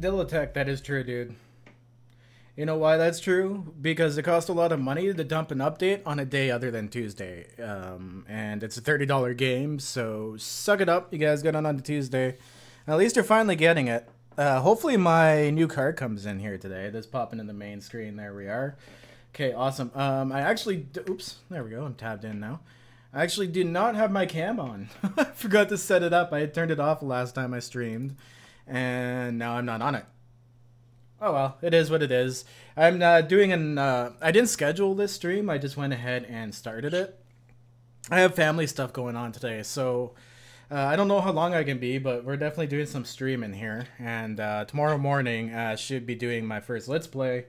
Dilatech, that is true, dude. You know why that's true? Because it costs a lot of money to dump an update on a day other than Tuesday. And it's a $30 game, so suck it up. You guys get on Tuesday. At least you're finally getting it. Hopefully my new card comes in here today. That's popping in the main screen. There we are. Okay, awesome. I actually... Oops, there we go. I'm tabbed in now. I actually do not have my cam on. I forgot to set it up. I had turned it off last time I streamed. And now I'm not on it. Oh well, it is what it is. I'm doing an... I didn't schedule this stream. I just went ahead and started it. I have family stuff going on today, so... I don't know how long I can be, but we're definitely doing some streaming here. And tomorrow morning, I should be doing my first Let's Play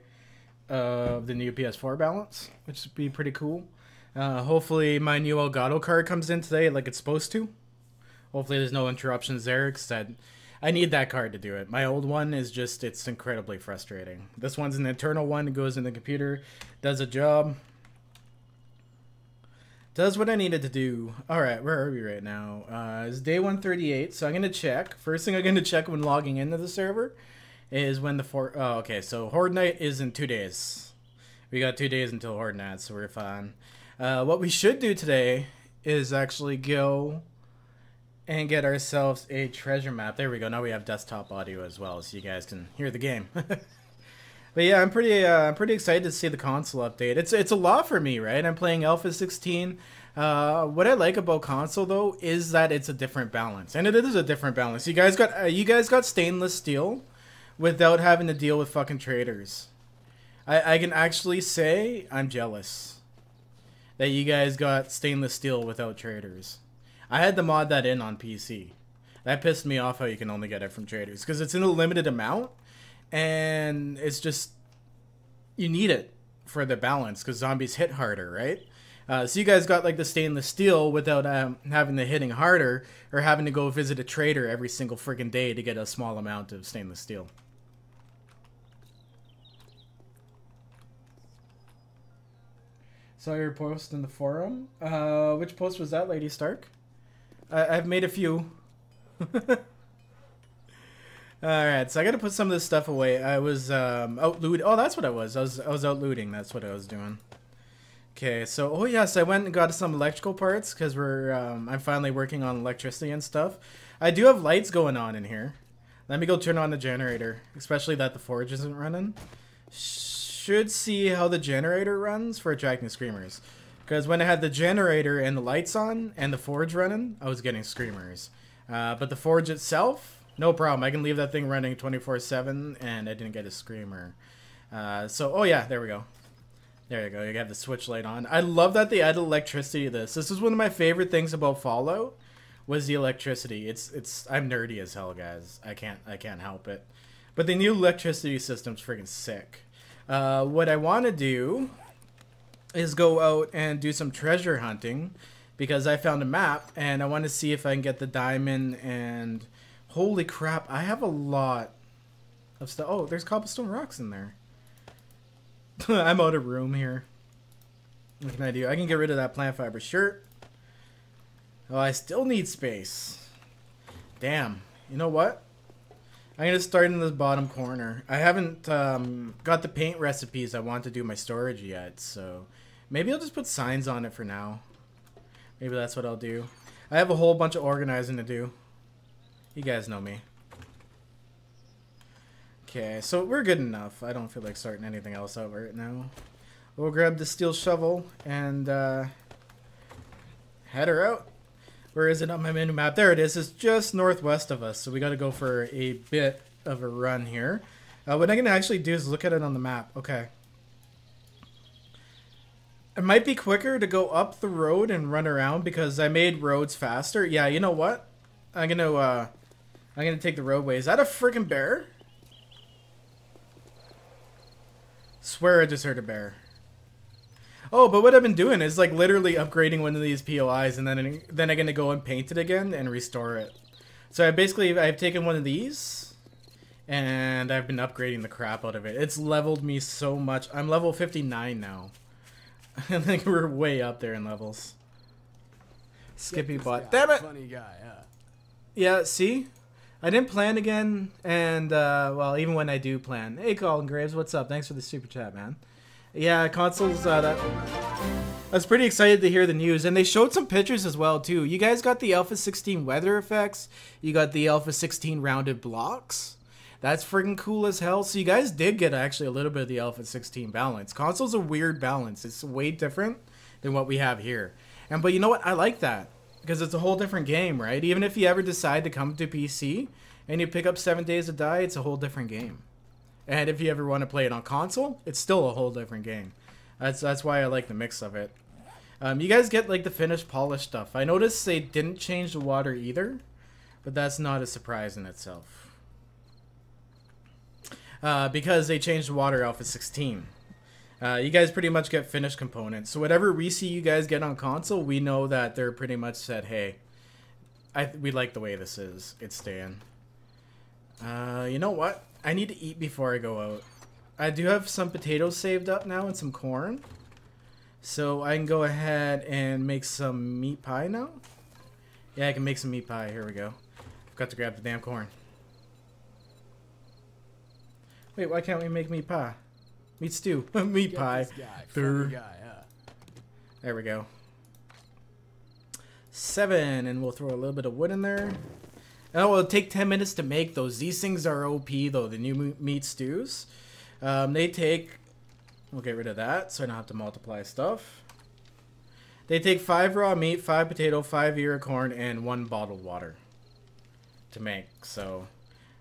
of the new PS4 balance, which would be pretty cool. Hopefully my new Elgato card comes in today like it's supposed to. Hopefully there's no interruptions there, because I need that card to do it. My old one is just, it's incredibly frustrating. This one's an internal one, it goes in the computer, does a job. Does what I needed to do. Alright, where are we right now? It's day 138, so I'm going to check. First thing I'm going to check when logging into the server is when the oh, okay, so Horde Night is in 2 days. We got 2 days until Horde Night, so we're fine. What we should do today is actually go and get ourselves a treasure map. There we go. Now we have desktop audio as well, so you guys can hear the game. But yeah, I'm pretty excited to see the console update. It's a lot for me, right? I'm playing Alpha 16. What I like about console though is that it's a different balance, and it is a different balance. You guys got stainless steel without having to deal with fucking traders. I can actually say I'm jealous that you guys got stainless steel without traders. I had to mod that in on PC. That pissed me off how you can only get it from traders, because it's in a limited amount. And it's just, you need it for the balance because zombies hit harder, right? So you guys got like the stainless steel without having to hitting harder or having to go visit a trader every single freaking day to get a small amount of stainless steel. Saw your post in the forum. Which post was that, Lady Stark? I've made a few. Alright, so I gotta put some of this stuff away. I was out looting. Oh, that's what I was. I was out looting. That's what I was doing. Okay, so oh yes, I went and got some electrical parts because I'm finally working on electricity and stuff. I do have lights going on in here. Let me go turn on the generator, especially that the forge isn't running. Should see how the generator runs for attracting screamers. Because when I had the generator and the lights on and the forge running, I was getting screamers. But the forge itself, no problem. I can leave that thing running 24/7 and I didn't get a screamer. Oh yeah, there we go. There you go. You have the switch light on. I love that they added electricity to this. This is one of my favorite things about Fallout, was the electricity. I'm nerdy as hell, guys. I can't help it. But the new electricity system's freaking sick. What I want to do is go out and do some treasure hunting because I found a map and I want to see if I can get the diamond. And holy crap, I have a lot of stuff. Oh, there's cobblestone rocks in there. I'm out of room here. What can I do? I can get rid of that plant fiber shirt. Oh, I still need space. Damn. You know what? I'm going to start in this bottom corner. I haven't got the paint recipes I want to do my storage yet, so maybe I'll just put signs on it for now. Maybe that's what I'll do. I have a whole bunch of organizing to do. You guys know me. Okay, so we're good enough. I don't feel like starting anything else out right now. We'll grab the steel shovel and head her out. Where is it on my menu map? There it is. It's just northwest of us, so we got to go for a bit of a run here. What I'm going to actually do is look at it on the map. Okay. It might be quicker to go up the road and run around because I made roads faster. Yeah, you know what? I'm gonna take the roadway. Is that a freaking bear? Swear I just heard a bear. Oh, but what I've been doing is like literally upgrading one of these POIs and then I'm gonna go and paint it again and restore it. So I've taken one of these and I've been upgrading the crap out of it. It's leveled me so much. I'm level 59 now. I think we're way up there in levels. Skippy bot. Damn it! Funny guy, huh? Yeah, see? I didn't plan again, and, well, even when I do plan. Hey, Colin Graves, what's up? Thanks for the super chat, man. Yeah, consoles, I was pretty excited to hear the news, and they showed some pictures as well, too. You guys got the Alpha 16 weather effects. You got the Alpha 16 rounded blocks. That's freaking cool as hell. So you guys did get actually a little bit of the Alpha 16 balance. Console's a weird balance. It's way different than what we have here. But you know what? I like that. Because it's a whole different game, right? Even if you ever decide to come to PC and you pick up 7 Days to Die, it's a whole different game. And if you ever want to play it on console, it's still a whole different game. That's why I like the mix of it. You guys get like the finished polished stuff. I noticed they didn't change the water either, but that's not a surprise in itself. Because they changed the water Alpha 16. You guys pretty much get finished components. So whatever we see you guys get on console, we know that they're pretty much said, hey, we like the way this is. It's staying. You know what? I need to eat before I go out. I do have some potatoes saved up now and some corn. So I can go ahead and make some meat pie now. Yeah, I can make some meat pie. Here we go. Forgot to grab the damn corn. Wait, why can't we make meat pie? Meat stew. Meat pie. Funny guy, huh? There we go. 7, and we'll throw a little bit of wood in there. Oh, it'll take 10 minutes to make those. These things are OP, though, the new meat stews. They take... We'll get rid of that, so I don't have to multiply stuff. They take 5 raw meat, 5 potato, 5 ear of corn, and 1 bottled water to make. So,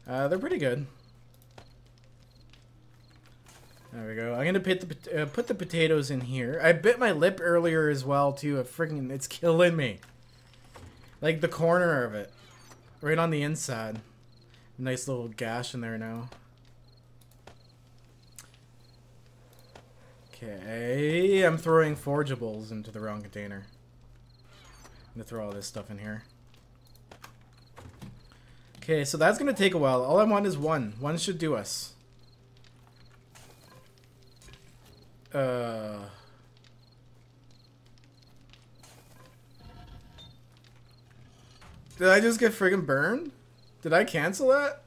they're pretty good. There we go. I'm gonna put the potatoes in here. I bit my lip earlier as well too. It's killing me. Like the corner of it, right on the inside. Nice little gash in there now. Okay, I'm throwing forgeables into the wrong container. I'm gonna throw all this stuff in here. Okay, so that's gonna take a while. All I want is one. One should do us. Did I just get friggin' burned? Did I cancel that?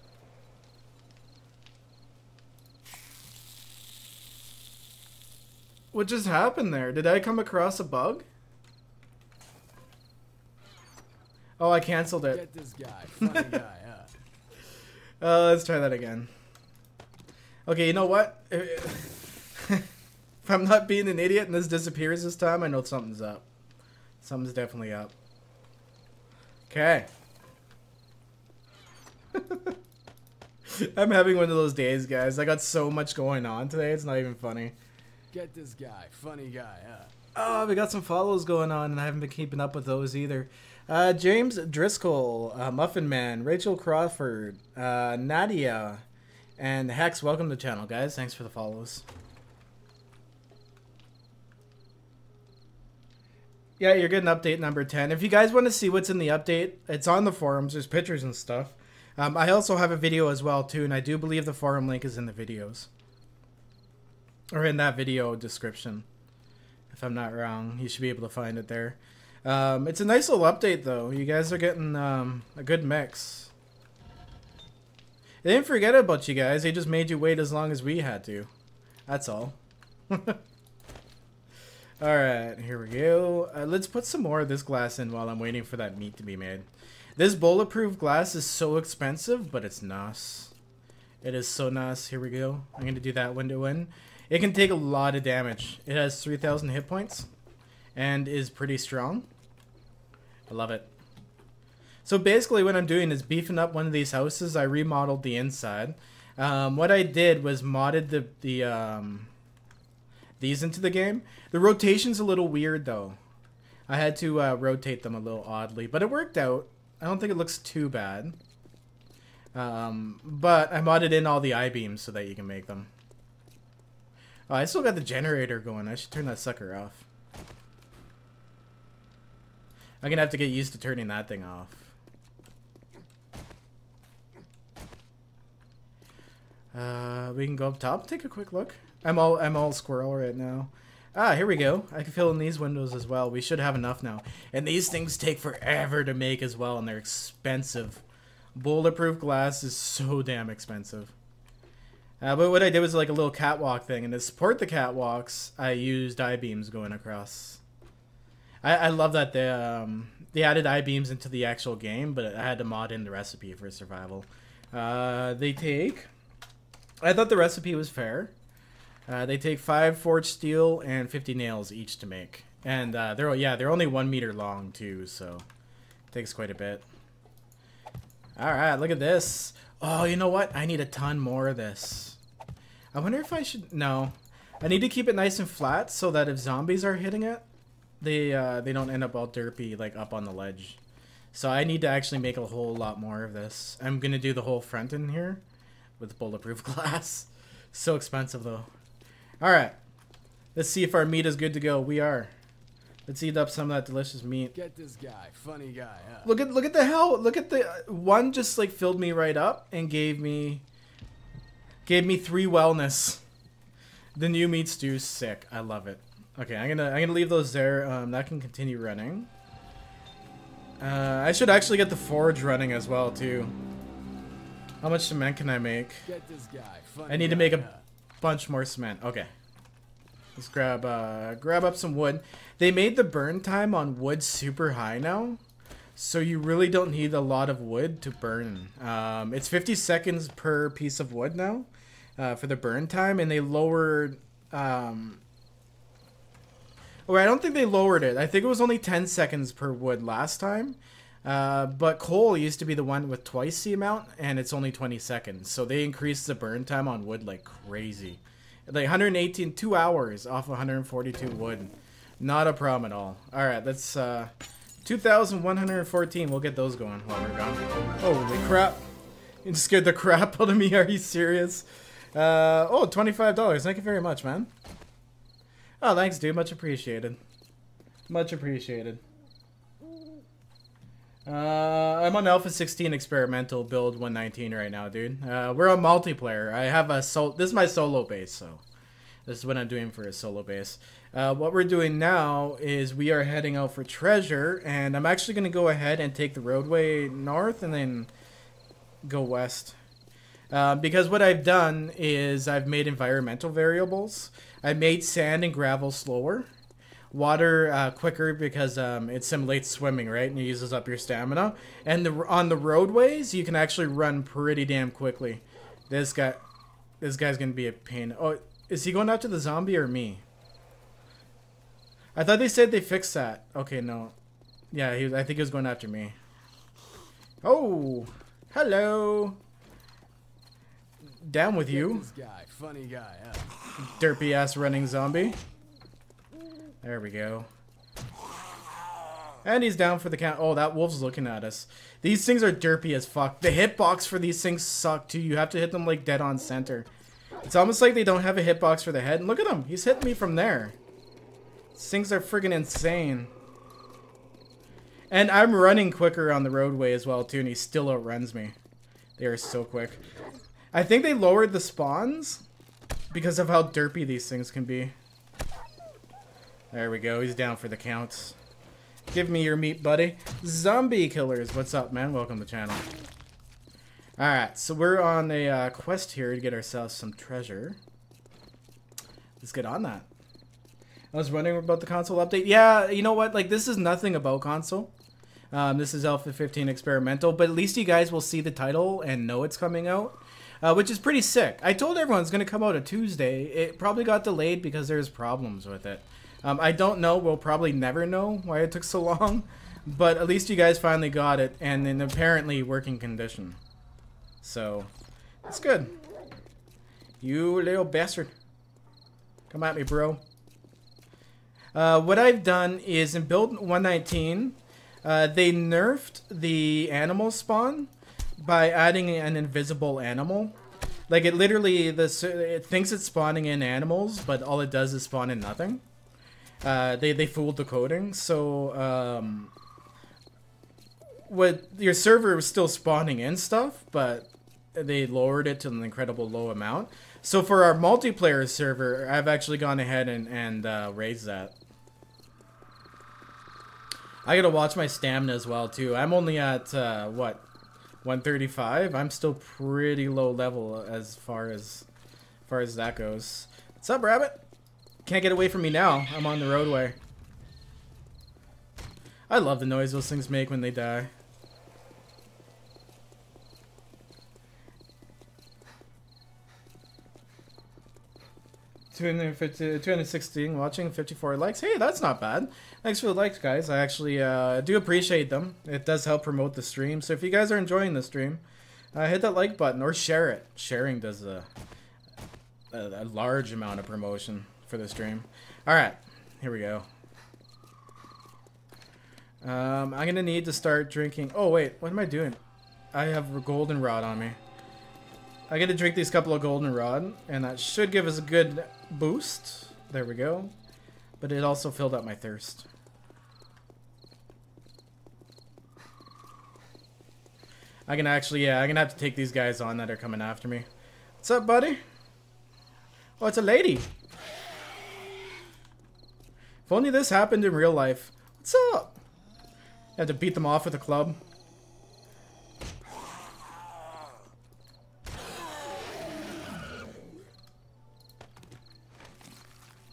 What just happened there? Did I come across a bug? Oh, I canceled it. Get this guy. Funny guy, Let's try that again. Okay, you know what? If I'm not being an idiot and this disappears this time, I know something's up. Something's definitely up. Okay. I'm having one of those days, guys. I got so much going on today, it's not even funny. Get this guy. Funny guy, Oh, we got some follows going on, and I haven't been keeping up with those either. James Driscoll, Muffin Man, Rachel Crawford, Nadia, and Hex. Welcome to the channel, guys. Thanks for the follows. Yeah, you're getting update number 10. If you guys want to see what's in the update, it's on the forums. There's pictures and stuff. I also have a video as well, too, and I do believe the forum link is in the videos. Or in that video description. If I'm not wrong, you should be able to find it there. It's a nice little update, though. You guys are getting a good mix. They didn't forget about you guys. They just made you wait as long as we had to. That's all. Alright, here we go. Let's put some more of this glass in while I'm waiting for that meat to be made. This bulletproof glass is so expensive, but it's nice. It is so nice. Here we go. I'm going to do that window in. It can take a lot of damage. It has 3,000 hit points and is pretty strong. I love it. So basically what I'm doing is beefing up one of these houses. I remodeled the inside. What I did was modded these into the game. The rotation's a little weird though. I had to rotate them a little oddly, but it worked out. I don't think it looks too bad. But I modded in all the I-beams so that you can make them. Oh, I still got the generator going. I should turn that sucker off. I'm gonna have to get used to turning that thing off. We can go up top, take a quick look. I'm all squirrel right now. Ah, here we go. I can fill in these windows as well. We should have enough now. And these things take forever to make as well, and they're expensive. Bulletproof glass is so damn expensive. But what I did was like a little catwalk thing, and to support the catwalks, I used I-beams going across. I love that they added I-beams into the actual game, but I had to mod in the recipe for survival. They take... I thought the recipe was fair. They take 5 forged steel and 50 nails each to make. And they're only 1 meter long too, so it takes quite a bit. Alright, look at this. Oh, you know what? I need a ton more of this. I wonder if I should... No. I need to keep it nice and flat so that if zombies are hitting it, they don't end up all derpy, like up on the ledge. So I need to actually make a whole lot more of this. I'm going to do the whole front in here with bulletproof glass. So expensive though. Alright. Let's see if our meat is good to go. We are. Let's eat up some of that delicious meat. Get this guy. Funny guy. Look at the hell. Look at the one just like filled me right up and gave me 3 wellness. The new meat stew's sick. I love it. Okay, I'm gonna leave those there. That can continue running. I should actually get the forge running as well too. How much cement can I make? Get this guy. Funny I need to make a bunch more cement. Okay. Let's grab up some wood. They made the burn time on wood super high now, so you really don't need a lot of wood to burn. It's 50 seconds per piece of wood now for the burn time, and they lowered... Oh, I don't think they lowered it. I think it was only 10 seconds per wood last time. But coal used to be the one with twice the amount, and it's only 20 seconds. So they increased the burn time on wood like crazy. Like 118, 2 hours off 142 wood. Not a problem at all. Alright, that's 2,114. We'll get those going while we're gone. Holy crap. You just scared the crap out of me. Are you serious? Oh, $25. Thank you very much, man. Oh, thanks, dude. Much appreciated. Much appreciated. I'm on Alpha 16 experimental build 119 right now, dude. We're on multiplayer. I have a this is my solo base, so this is what I'm doing for a solo base. What we're doing now is we are heading out for treasure, and I'm actually going to go ahead and take the roadway north and then go west. Because what I've done is I've made environmental variables. I made sand and gravel slower, water quicker because it simulates swimming, right? And it uses up your stamina. And on the roadways, you can actually run pretty damn quickly. This guy's gonna be a pain. Oh, is he going after the zombie or me? I thought they said they fixed that. Okay, no. Yeah, I think he was going after me. Oh, hello. Down with you. This guy, funny guy. Derpy ass running zombie. There we go. And he's down for the count. Oh, that wolf's looking at us. These things are derpy as fuck. The hitbox for these things suck too. You have to hit them like dead on center. It's almost like they don't have a hitbox for the head. And look at him. He's hitting me from there. These things are friggin' insane. And I'm running quicker on the roadway as well too, and he still outruns me. They are so quick. I think they lowered the spawns because of how derpy these things can be. There we go. He's down for the count. Give me your meat, buddy. Zombie killers. What's up, man? Welcome to the channel. Alright, so we're on a quest here to get ourselves some treasure. Let's get on that. I was wondering about the console update. Yeah, you know what? Like, this is nothing about console. This is Alpha 15 experimental, but at least you guys will see the title and know it's coming out. Which is pretty sick. I told everyone it's going to come out on Tuesday. It probably got delayed because there's problems with it. I don't know. We'll probably never know why it took so long. But at least you guys finally got it. And in apparently working condition. So, it's good. You little bastard. Come at me, bro. What I've done is in build 119, they nerfed the animal spawn by adding an invisible animal. Like, it literally, it thinks it's spawning in animals, but all it does is spawn in nothing. They fooled the coding, so your server was still spawning in stuff, but they lowered it to an incredible low amount. So for our multiplayer server, I've actually gone ahead and raised that. I gotta watch my stamina as well too. I'm only at what, 135. I'm still pretty low level as far as that goes. What's up, rabbit? Can't get away from me now. I'm on the roadway. I love the noise those things make when they die. $216 watching, 54 likes. Hey, that's not bad. Thanks for the likes, guys. I actually do appreciate them. It does help promote the stream. So if you guys are enjoying the stream, hit that like button or share it. Sharing does a large amount of promotion for the stream. All right, here we go. I'm gonna need to start drinking. Oh wait, what am I doing? I have a goldenrod on me. I gotta drink these couple of goldenrod, and that should give us a good boost. There we go. But it also filled up my thirst. I can actually, yeah, I'm gonna have to take these guys on that are coming after me. What's up, buddy? Oh, it's a lady. If only this happened in real life. What's up? I had to beat them off with a club.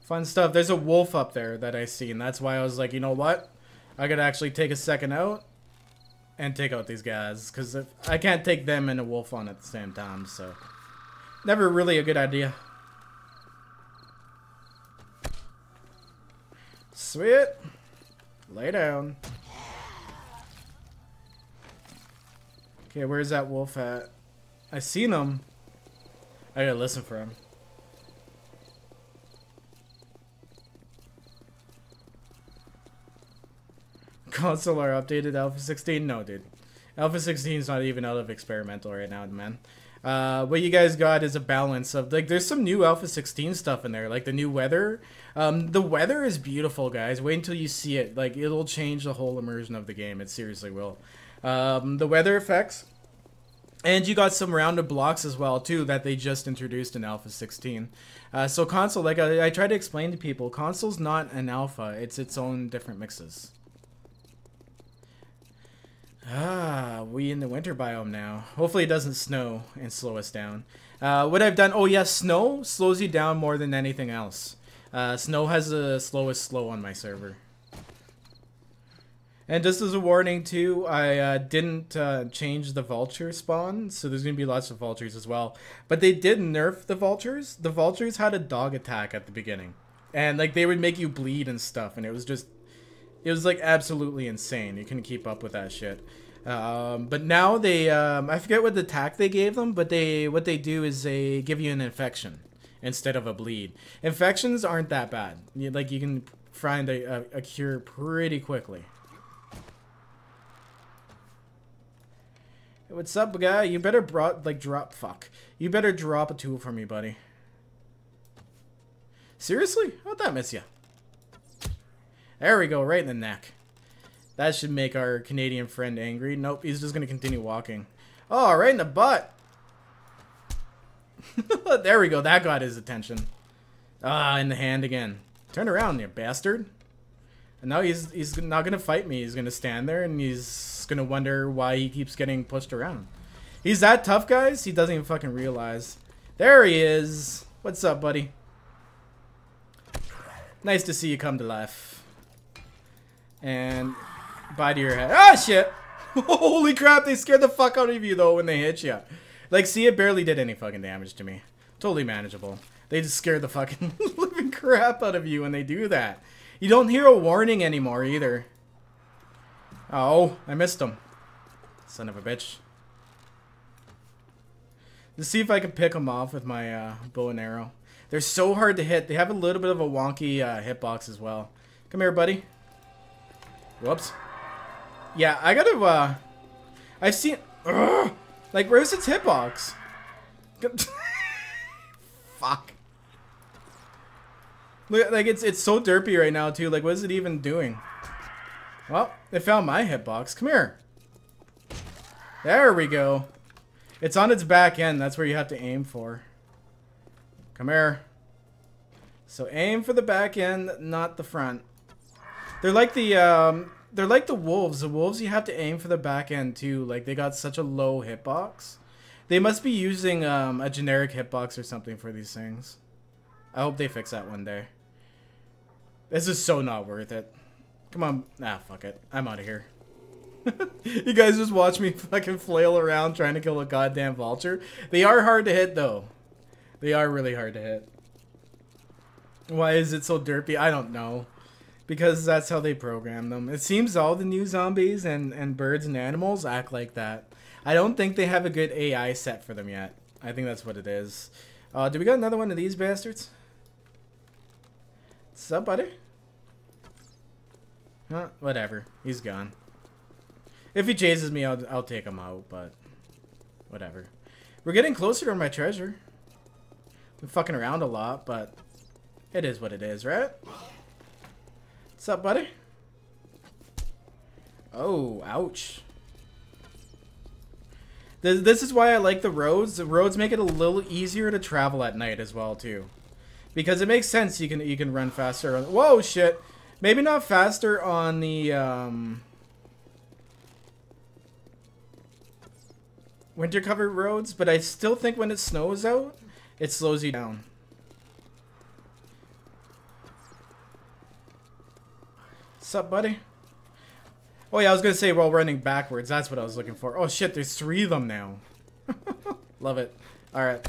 Fun stuff. There's a wolf up there that I see, and that's why I was like, you know what? I gotta actually take a second out and take out these guys, because I can't take them and a wolf on at the same time, so never really a good idea. Sweet. Lay down. Okay, where's that wolf at? I seen him. I gotta listen for him. Console are updated Alpha 16? No, dude. Alpha 16 is not even out of experimental right now, man. What you guys got is a balance of, like, there's some new Alpha 16 stuff in there, like the new weather. The weather is beautiful, guys. Wait until you see it. Like, it'll change the whole immersion of the game. It seriously will. The weather effects. And you got some rounded blocks as well, too, that they just introduced in Alpha 16. So console, like I try to explain to people, console's not an alpha. It's its own different mixes. Ah, we in the winter biome now. Hopefully it doesn't snow and slow us down. What I've done, oh yes, snow slows you down more than anything else. Snow has the slowest slow on my server. And just as a warning too, I didn't change the vulture spawn, so there's going to be lots of vultures as well. But they did nerf the vultures. The vultures had a dog attack at the beginning. And like they would make you bleed and stuff, and it was like absolutely insane. You couldn't keep up with that shit. But now they, I forget what the attack they gave them, but what they do is they give you an infection instead of a bleed. Infections aren't that bad. You can find a cure pretty quickly. Hey, what's up, guy? You better You better drop a tool for me, buddy. Seriously? How'd that miss you? There we go, right in the neck. That should make our Canadian friend angry. Nope, he's just gonna continue walking. Oh, right in the butt. There we go, that got his attention. Ah, in the hand again. Turn around, you bastard. And now he's not gonna fight me. He's gonna stand there and he's gonna wonder why he keeps getting pushed around. He's that tough, guys. He doesn't even fucking realize. There he is. What's up, buddy? Nice to see you come to life. And bye to your head. Ah, shit! Holy crap, they scared the fuck out of you, though, when they hit you. Like, see, it barely did any fucking damage to me. Totally manageable. They just scared the fucking living crap out of you when they do that. You don't hear a warning anymore, either. Oh, I missed him. Son of a bitch. Let's see if I can pick them off with my bow and arrow. They're so hard to hit. They have a little bit of a wonky hitbox as well. Come here, buddy. Whoops. Yeah, I gotta, I've seen, like, where's its hitbox? Fuck. Look, like, it's so derpy right now, too. Like, what is it even doing? Well, it found my hitbox. Come here. There we go. It's on its back end. That's where you have to aim for. Come here. So aim for the back end, not the front. They're like the wolves. The wolves, you have to aim for the back end too. Like, they got such a low hitbox. They must be using a generic hitbox or something for these things. I hope they fix that one day. This is so not worth it. Come on. Ah, fuck it. I'm out of here. You guys just watch me fucking flail around trying to kill a goddamn vulture. They are hard to hit though. They are really hard to hit. Why is it so derpy? I don't know. Because that's how they program them. It seems all the new zombies and birds and animals act like that. I don't think they have a good AI set for them yet. I think that's what it is. Do we got another one of these bastards? What's up, buddy? Huh, whatever. He's gone. If he chases me, I'll take him out, but whatever. We're getting closer to my treasure. Been fucking around a lot, but it is what it is, right? What's up, buddy? Oh, ouch. This is why I like the roads. The roads make it a little easier to travel at night as well, too. Because it makes sense you can run faster. Whoa, shit. Maybe not faster on the winter covered roads, but I still think when it snows out, it slows you down. What's up, buddy? Oh yeah, I was gonna say while running backwards. That's what I was looking for. Oh shit, there's 3 of them now. Love it. Alright.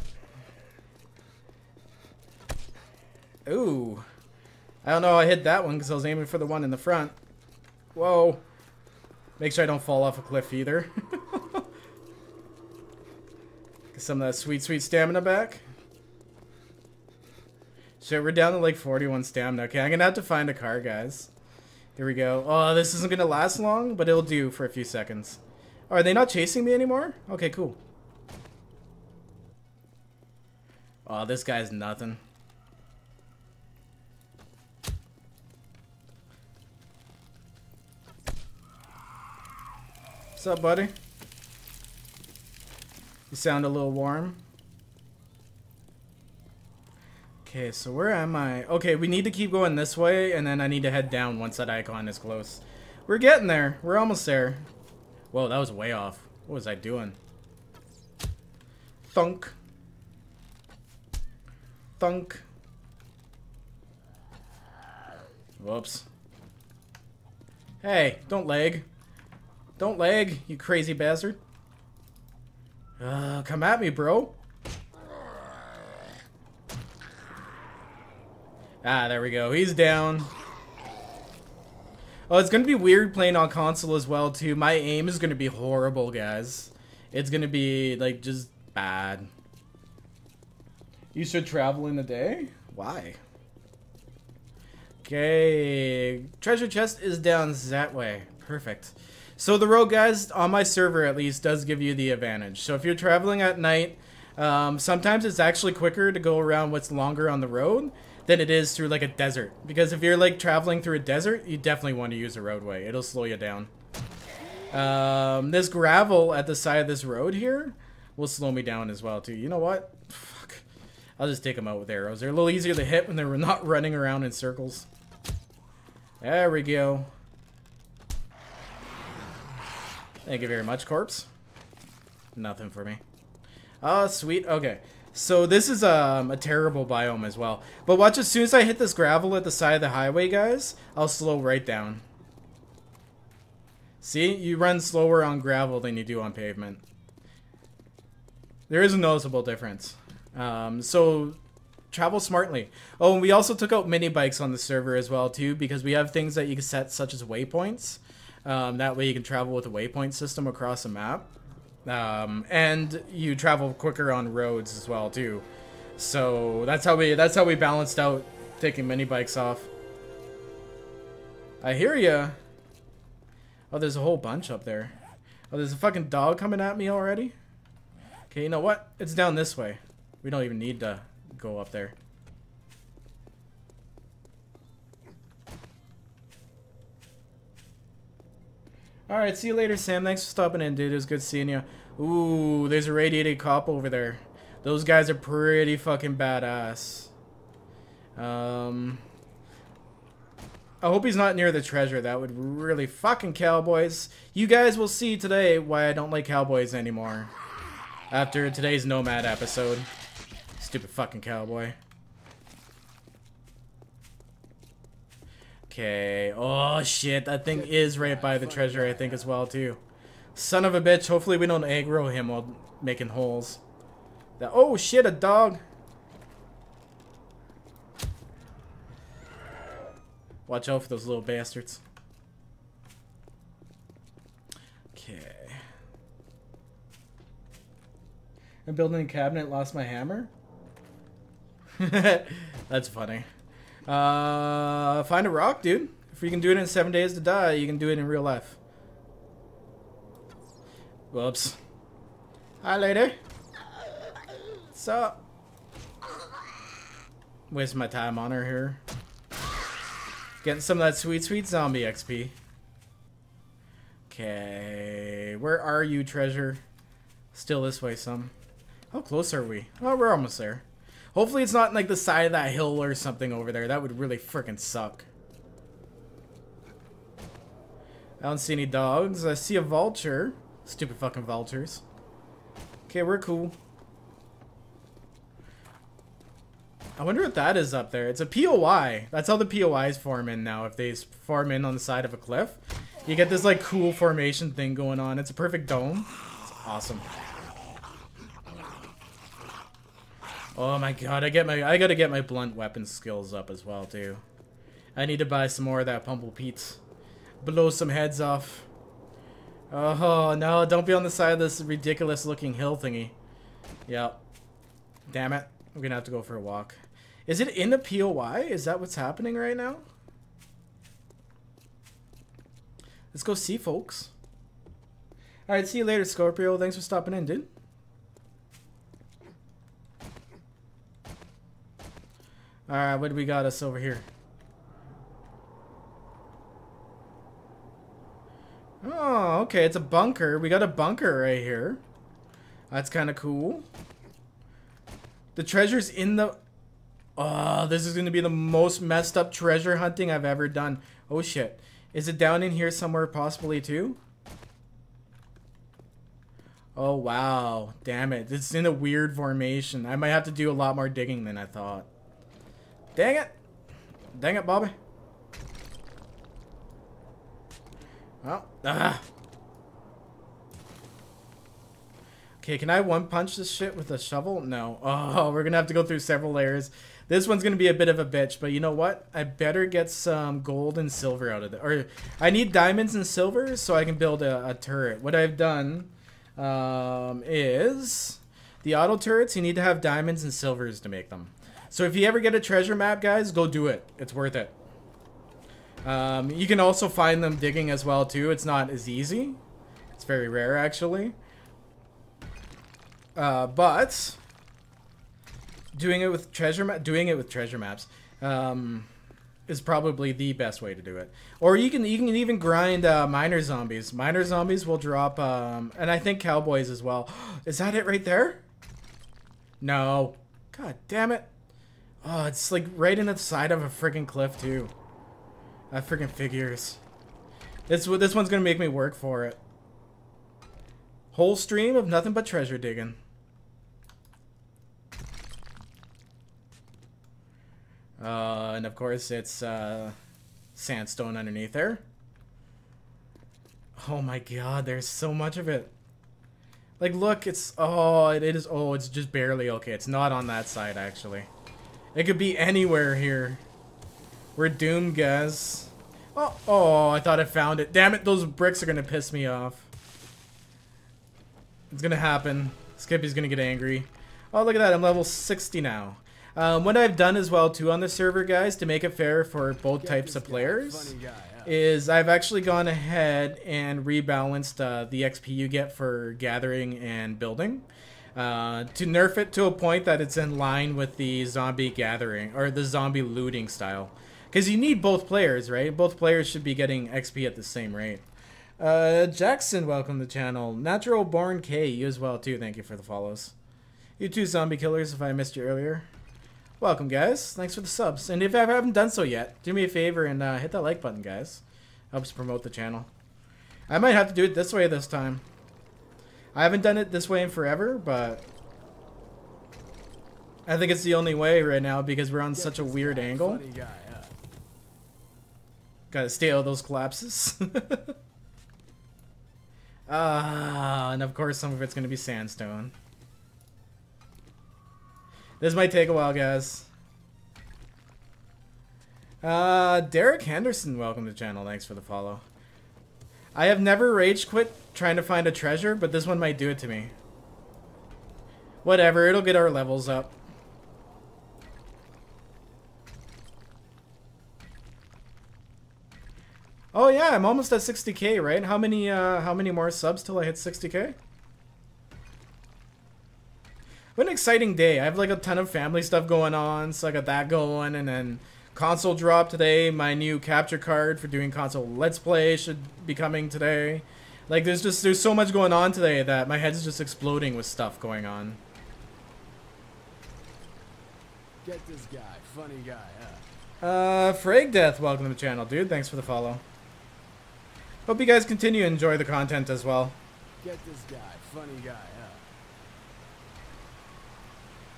Ooh. I don't know, I hit that one because I was aiming for the one in the front. Whoa. Make sure I don't fall off a cliff either. Get some of that sweet, sweet stamina back. Shit, we're down to like 41 stamina. Okay, I'm gonna have to find a car, guys. Here we go. Oh, this isn't gonna last long, but it'll do for a few seconds. Oh, are they not chasing me anymore? Okay, cool. Oh, this guy's nothing. What's up, buddy? You sound a little warm. Okay, so where am I? Okay, we need to keep going this way, and then I need to head down once that icon is close. We're getting there. We're almost there. Whoa, that was way off. What was I doing? Thunk. Thunk. Whoops. Hey, don't lag. Don't lag, you crazy bastard. Come at me, bro. Ah, there we go. He's down. Oh, it's gonna be weird playing on console as well, too. My aim is gonna be horrible, guys. It's gonna be, like, just bad. You should travel in a day? Why? Okay. Treasure chest is down that way. Perfect. So the road, guys, on my server at least, does give you the advantage. So if you're traveling at night, sometimes it's actually quicker to go around what's longer on the road than it is through like a desert. Because if you're like traveling through a desert, you definitely want to use a roadway. It'll slow you down. This gravel at the side of this road here will slow me down as well too. You know what? Fuck. I'll just take them out with arrows. They're a little easier to hit when they're not running around in circles. There we go. Thank you very much, corpse. Nothing for me. Oh, sweet. Okay. So this is a terrible biome as well. But watch, as soon as I hit this gravel at the side of the highway, guys, I'll slow right down. See? You run slower on gravel than you do on pavement. There is a noticeable difference. So travel smartly. Oh, and we also took out mini bikes on the server as well, too, because we have things that you can set, such as waypoints. That way you can travel with a waypoint system across a map. And you travel quicker on roads as well too. So that's how we balanced out taking mini bikes off. I hear ya. Oh, there's a whole bunch up there. Oh, there's a fucking dog coming at me already. Okay, you know what? It's down this way. We don't even need to go up there. Alright, see you later, Sam. Thanks for stopping in, dude. It was good seeing you. Ooh, there's a radiated cop over there. Those guys are pretty fucking badass. I hope he's not near the treasure. That would really fucking cowboys. You guys will see today why I don't like cowboys anymore. After today's Nomad episode. Stupid fucking cowboy. Okay. Oh, shit. That thing is right by the treasure, I think, as well, too. Son of a bitch. Hopefully we don't aggro him while making holes. Oh, shit. A dog. Watch out for those little bastards. Okay. I'm building a cabinet, lost my hammer? That's funny. Find a rock, dude. If you can do it in 7 days to die, you can do it in real life. Whoops. Hi, lady. What's up? Wasting my time on her here. Getting some of that sweet, sweet zombie XP. Okay. Where are you, treasure? Still this way, some. How close are we? Oh, we're almost there. Hopefully it's not like the side of that hill or something over there. That would really freaking suck. I don't see any dogs. I see a vulture. Stupid fucking vultures. Okay, we're cool. I wonder what that is up there. It's a POI. That's how the POIs form in now. If they form in on the side of a cliff, you get this like cool formation thing going on. It's a perfect dome. It's awesome. Oh my god, I gotta get my blunt weapon skills up as well too. I need to buy some more of that Pumple Pete's. Blow some heads off. Oh no, don't be on the side of this ridiculous looking hill thingy. Yep. Damn it. I'm gonna have to go for a walk. Is it in a POI? Is that what's happening right now? Let's go see, folks. Alright, see you later, Scorpio. Thanks for stopping in, dude. Alright, what do we got us over here? Oh, okay, it's a bunker. We got a bunker right here. That's kind of cool. The treasure's in the... Oh, this is going to be the most messed up treasure hunting I've ever done. Oh, shit. Is it down in here somewhere possibly, too? Oh, wow. Damn it. It's in a weird formation. I might have to do a lot more digging than I thought. Dang it. Dang it, Bobby. Well, Okay, can I one-punch this shit with a shovel? No. Oh, we're gonna have to go through several layers. This one's gonna be a bit of a bitch, but you know what? I better get some gold and silver out of it. Or, I need diamonds and silver so I can build a turret. What I've done is... The auto turrets, you need to have diamonds and silvers to make them. So if you ever get a treasure map, guys, go do it. It's worth it. You can also find them digging as well, too. It's not as easy. It's very rare, actually. But doing it with treasure maps is probably the best way to do it. Or you can even grind miner zombies. Miner zombies will drop and I think cowboys as well. Is that it right there? No. God damn it. Oh, it's like right in the side of a freaking cliff too. That freaking figures. This one's gonna make me work for it. Whole stream of nothing but treasure digging. And of course it's sandstone underneath there. Oh my god, there's so much of it. Like look, it's it's just barely okay. It's not on that side actually. It could be anywhere here. We're doomed, guys. Oh, I thought I found it. Damn it, those bricks are gonna piss me off. It's gonna happen. Skippy's gonna get angry. Oh, look at that, I'm level 60 now. What I've done as well too on the server, guys, to make it fair for both types of players, is I've actually gone ahead and rebalanced the XP you get for gathering and building, to nerf it to a point that it's in line with the zombie gathering or the zombie looting style, because you need both players, right? Both players should be getting XP at the same rate. Jackson, welcome to the channel. Natural Born K, you as well too. Thank you for the follows. You two zombie killers, if I missed you earlier. Welcome, guys. Thanks for the subs. And if I haven't done so yet, do me a favor and hit that like button, guys. Helps promote the channel. I might have to do it this way this time. I haven't done it this way in forever, but I think it's the only way right now because we're on such a weird angle. Gotta stay out of those collapses. And of course some of it's gonna be sandstone. This might take a while, guys. Derek Henderson, welcome to the channel. Thanks for the follow. I have never rage quit trying to find a treasure, but this one might do it to me. Whatever, it'll get our levels up. Oh yeah, I'm almost at 60k, right? How many more subs till I hit 60k? What an exciting day. I have like a ton of family stuff going on, so I got that going, and then console drop today. My new capture card for doing console Let's Play should be coming today. Like there's so much going on today that my head's just exploding with stuff going on. Get this guy, funny guy, huh? Frag Death, welcome to the channel, dude. Thanks for the follow. Hope you guys continue to enjoy the content as well. Get this guy, funny guy,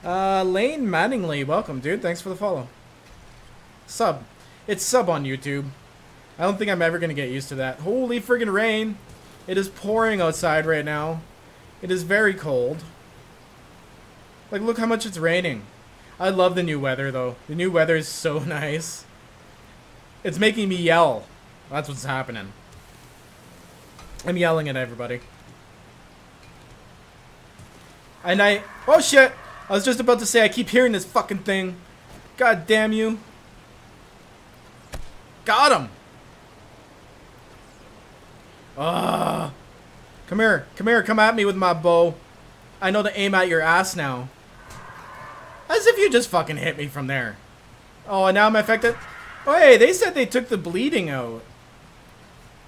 huh? Lane Mattingly, welcome, dude. Thanks for the follow. Sub. It's sub on YouTube. I don't think I'm ever gonna get used to that. Holy friggin' rain! It is pouring outside right now. It is very cold. Like, look how much it's raining. I love the new weather, though. The new weather is so nice. It's making me yell. That's what's happening. I'm yelling at everybody. And oh shit! I was just about to say I keep hearing this fucking thing. God damn you. Got him! Come here, come at me with my bow. I know to aim at your ass now. As if you just fucking hit me from there. Oh, and now I'm affected? Oh, hey, they said they took the bleeding out.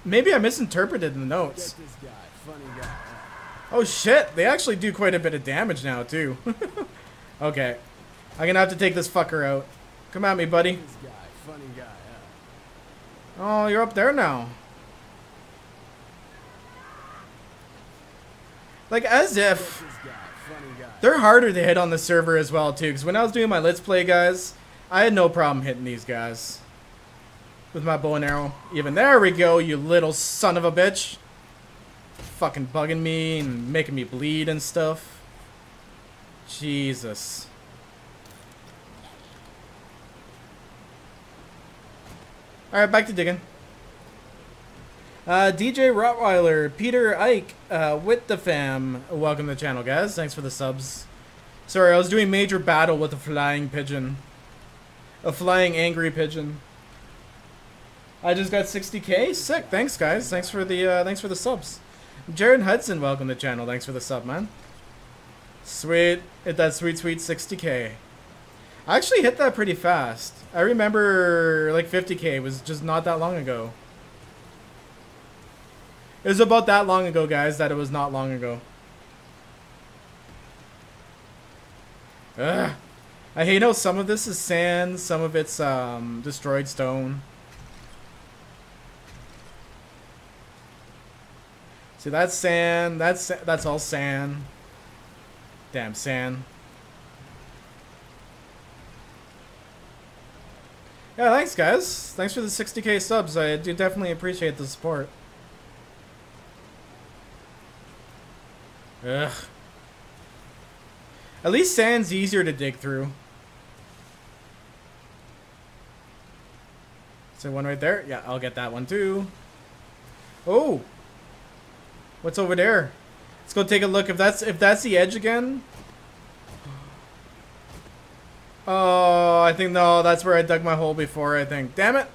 Maybe I misinterpreted the notes. Get this guy, funny guy, huh? Oh shit, they actually do quite a bit of damage now, too. Okay. I'm gonna have to take this fucker out. Come at me, buddy. This guy, funny guy, huh? Oh, you're up there now. Like, as Get if this guy, funny guy. they're harder to hit on the server as well, too. Because when I was doing my Let's Play, guys, I had no problem hitting these guys with my bow and arrow. Even there we go, you little son of a bitch. Fucking bugging me and making me bleed and stuff. Jesus. Alright, back to digging. DJ Rottweiler, Peter Ike, with the fam. Welcome to the channel, guys. Thanks for the subs. Sorry, I was doing major battle with a flying pigeon. A flying angry pigeon. I just got 60k. Sick. Thanks, guys. Thanks for the subs. Jared Hudson, welcome to the channel. Thanks for the sub, man. Sweet. Hit that sweet 60k. I actually hit that pretty fast. I remember like 50k was just not that long ago. It was about that long ago, guys, that it was not long ago. Ugh. I hate how some of this is sand, some of it's destroyed stone. See, that's sand. That's all sand. Damn sand. Yeah, thanks, guys. Thanks for the 60k subs. I do definitely appreciate the support. Ugh. At least sand's easier to dig through. So one right there. Yeah, I'll get that one too. Oh. What's over there? Let's go take a look. If that's the edge again. Oh, I think no, that's where I dug my hole before, I think. Damn it.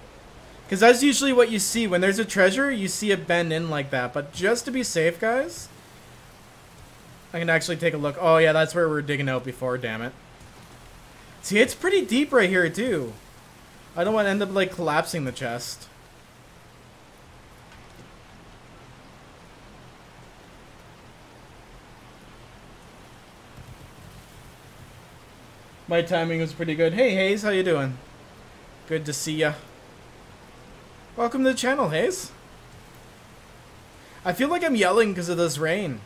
Because that's usually what you see. When there's a treasure, you see it bend in like that. But just to be safe, guys, I can actually take a look. Oh, yeah, that's where we were digging out before. Damn it. See, it's pretty deep right here, too. I don't want to end up, like, collapsing the chest. My timing was pretty good. Hey, Hayes, how you doing? Good to see ya. Welcome to the channel, Hayes. I feel like I'm yelling because of this rain.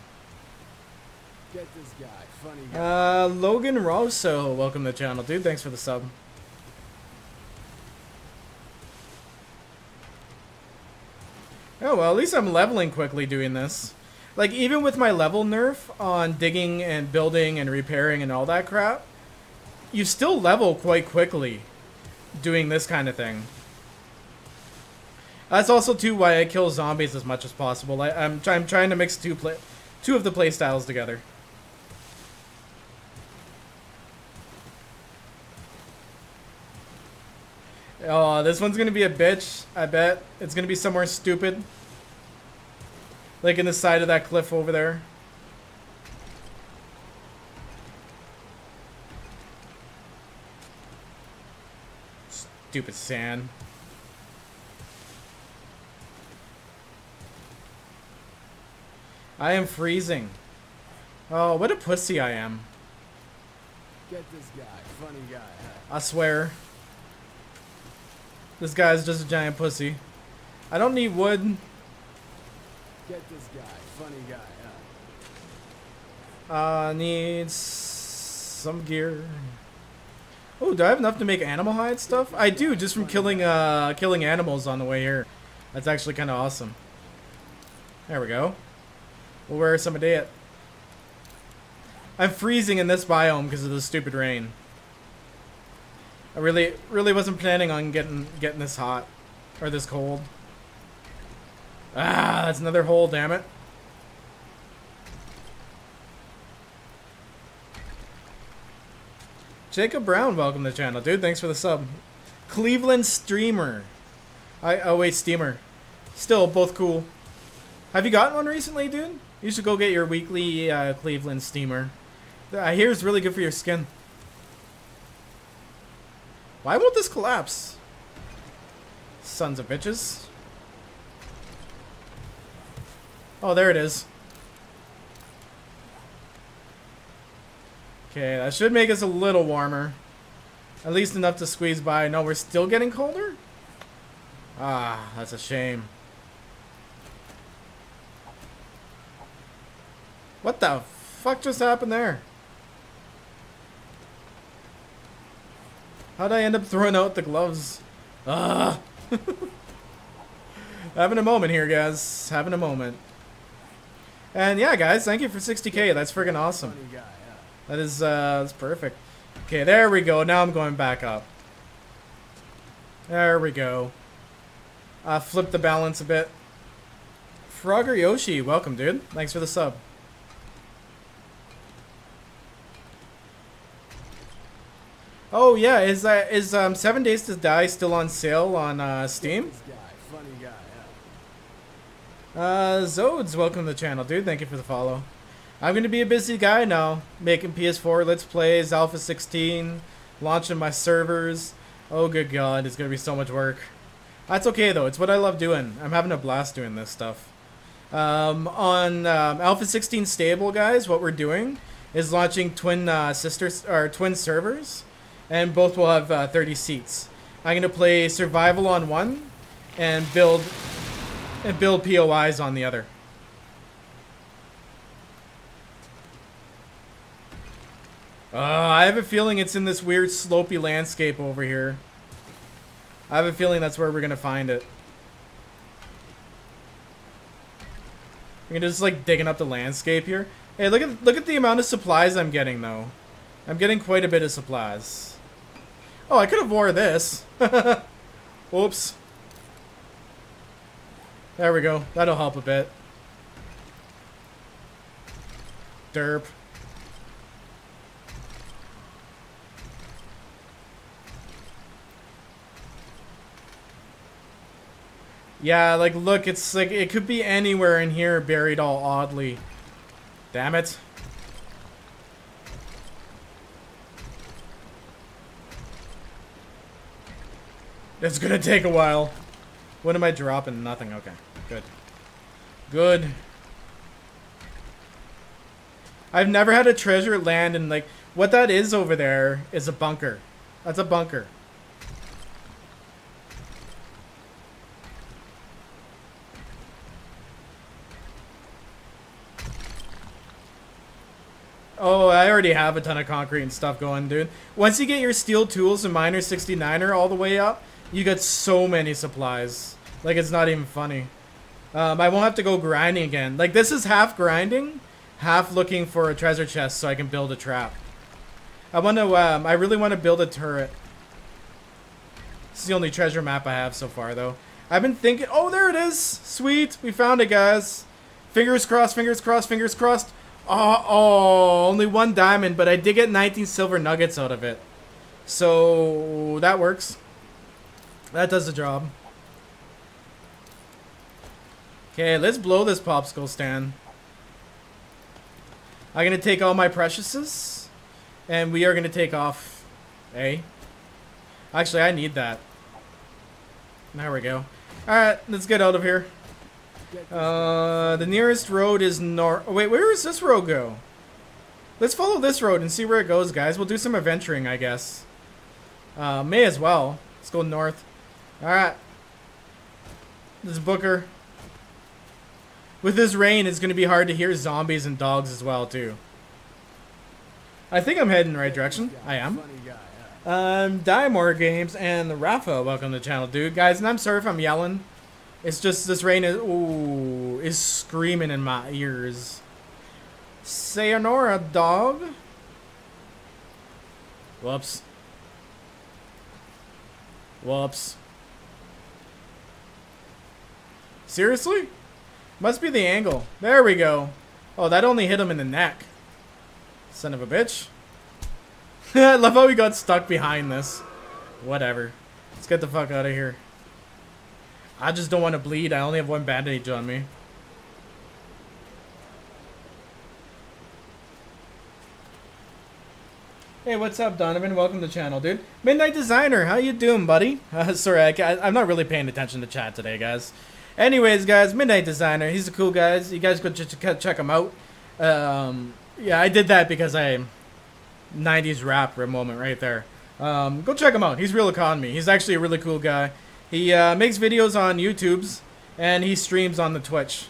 Get this guy, funny guy. Logan Rosso, welcome to the channel, dude. Thanks for the sub. Oh, well, at least I'm leveling quickly doing this. Like, even with my level nerf on digging and building and repairing and all that crap, you still level quite quickly doing this kind of thing. That's also, too, why I kill zombies as much as possible. I'm trying to mix two of the play styles together. Oh, this one's gonna be a bitch, I bet. It's gonna be somewhere stupid. Like in the side of that cliff over there. Stupid sand. I am freezing. Oh, what a pussy I am. Get this guy, funny guy. I swear. This guy's just a giant pussy. I don't need wood. Get this guy, funny guy. Needs some gear. Oh, do I have enough to make animal hide stuff? I do, just from killing animals on the way here. That's actually kind of awesome. There we go. We'll wear some of that. I'm freezing in this biome because of the stupid rain. I really wasn't planning on getting this hot or this cold. Ah, that's another hole, damn it. Jacob Brown, welcome to the channel, dude. Thanks for the sub. Cleveland Streamer. Oh wait, Steamer. Still both cool. Have you gotten one recently, dude? You should go get your weekly Cleveland Steamer. I hear it's really good for your skin. Why won't this collapse? Sons of bitches. Oh, there it is. Okay, that should make us a little warmer. At least enough to squeeze by. No, we're still getting colder? Ah, that's a shame. What the fuck just happened there? How'd I end up throwing out the gloves? Ugh. Having a moment here, guys. Having a moment. And yeah, guys, thank you for 60K. That's friggin' awesome. That is, that's perfect. Okay, there we go. Now I'm going back up. There we go. Flip the balance a bit. Frogger Yoshi, welcome, dude. Thanks for the sub. Oh yeah, is 7 Days to Die still on sale on Steam? Zodes, welcome to the channel, dude. Thank you for the follow. I'm gonna be a busy guy now, making PS4 Let's Plays, Alpha 16, launching my servers. Oh good god, it's gonna be so much work. That's okay though, it's what I love doing. I'm having a blast doing this stuff. On Alpha 16 stable, guys, what we're doing is launching twin twin servers, and both will have 30 seats. I'm gonna play survival on one and build POIs on the other. I have a feeling it's in this weird slopey landscape over here. I have a feeling that's where we're gonna find it. We're just like digging up the landscape here. Hey, look at the amount of supplies I'm getting though. I'm getting quite a bit of supplies. Oh, I could have wore this. Oops. There we go. That'll help a bit. Derp. Yeah, like, look, it's like, it could be anywhere in here buried all oddly. Damn it. It's gonna take a while. What am I dropping? Nothing. Okay. Good. Good. I've never had a treasure land and, like, what that is over there is a bunker. That's a bunker. Oh, I already have a ton of concrete and stuff going, dude. Once you get your steel tools and miner 69er all the way up, you get so many supplies. Like, it's not even funny. I won't have to go grinding again. Like, this is half grinding, half looking for a treasure chest so I can build a trap. I really want to build a turret. This is the only treasure map I have so far, though. I've been thinking... Oh, there it is! Sweet! We found it, guys. Fingers crossed, fingers crossed, fingers crossed. Oh, only 1 diamond, but I did get 19 silver nuggets out of it. So, that works. That does the job. Okay, let's blow this popsicle stand. I'm going to take all my preciouses, and we are going to take off. Hey. Actually, I need that. There we go. Alright, let's get out of here. The nearest road is north. Oh, wait, where does this road go? Let's follow this road and see where it goes, guys. We'll do some adventuring, I guess. May as well. Let's go north. Alright. This is Booker. With this rain, it's going to be hard to hear zombies and dogs as well, too. I think I'm heading in the right direction. I am. Diamore Games and Rafa, welcome to the channel, dude. Guys, and I'm sorry if I'm yelling. It's just this rain is screaming in my ears. Sayonara, dog. Whoops. Whoops. Seriously? Must be the angle. There we go. Oh, that only hit him in the neck. Son of a bitch. I love how he got stuck behind this. Whatever. Let's get the fuck out of here. I just don't want to bleed. I only have 1 bandage on me. Hey, what's up, Donovan? Welcome to the channel, dude. Midnight Designer, how you doing, buddy? Sorry, I'm not really paying attention to chat today, guys. Anyways, guys, Midnight Designer, he's a cool guy. You guys go check him out. Yeah, I did that because 90s rap moment right there. Go check him out. He's real economy. He's actually a really cool guy. He makes videos on YouTube's, and he streams on the Twitch.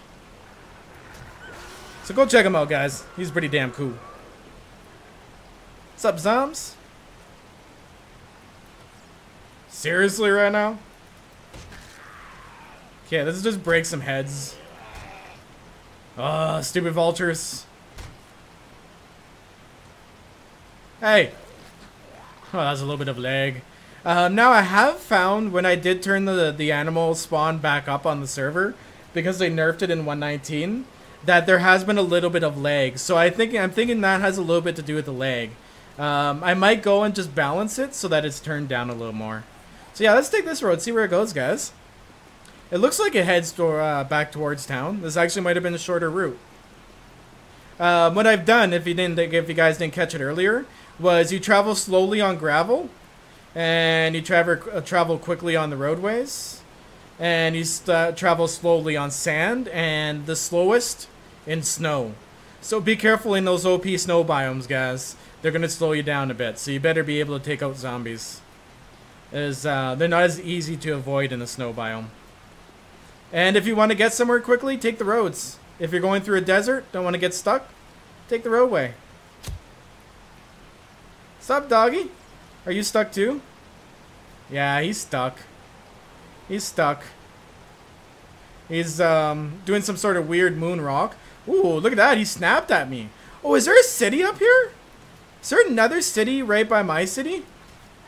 So go check him out, guys. He's pretty damn cool. What's up, Zoms? Seriously right now? Okay, let's just break some heads. Stupid vultures. Hey. Oh, that was a little bit of lag. Now I have found when I did turn the animal spawn back up on the server, because they nerfed it in 1.19, that there has been a little bit of lag. So I'm thinking that has a little bit to do with the lag. I might go and just balance it so that it's turned down a little more. So yeah, let's take this road, see where it goes, guys. It looks like it heads back towards town. This actually might have been a shorter route. What I've done, if you guys didn't catch it earlier, was you travel slowly on gravel, and you travel quickly on the roadways, and you travel slowly on sand, and the slowest in snow. So be careful in those OP snow biomes, guys. They're gonna slow you down a bit, so you better be able to take out zombies. They're not as easy to avoid in the snow biome. And if you want to get somewhere quickly, take the roads. If you're going through a desert, don't want to get stuck, take the roadway. Sup, doggy? Are you stuck too? Yeah, he's stuck. He's stuck. He's doing some sort of weird moon rock. Ooh, look at that. He snapped at me. Oh, is there a city up here? Is there another city right by my city?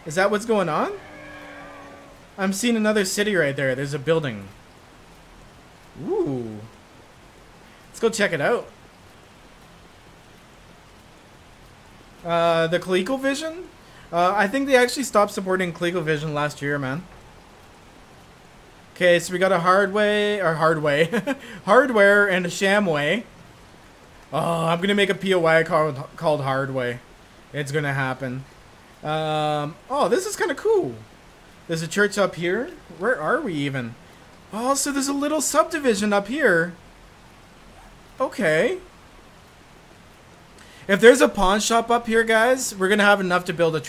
Is that what's going on? I'm seeing another city right there. There's a building. Ooh. Let's go check it out. The ColecoVision? I think they actually stopped supporting ColecoVision last year, man. Okay, so we got a hardware and a shamway. Oh, I'm gonna make a POI called Hardway. It's gonna happen. Oh, this is kind of cool. There's a church up here. Where are we even? Oh, so there's a little subdivision up here. Okay. If there's a pawn shop up here, guys, we're gonna have enough to build a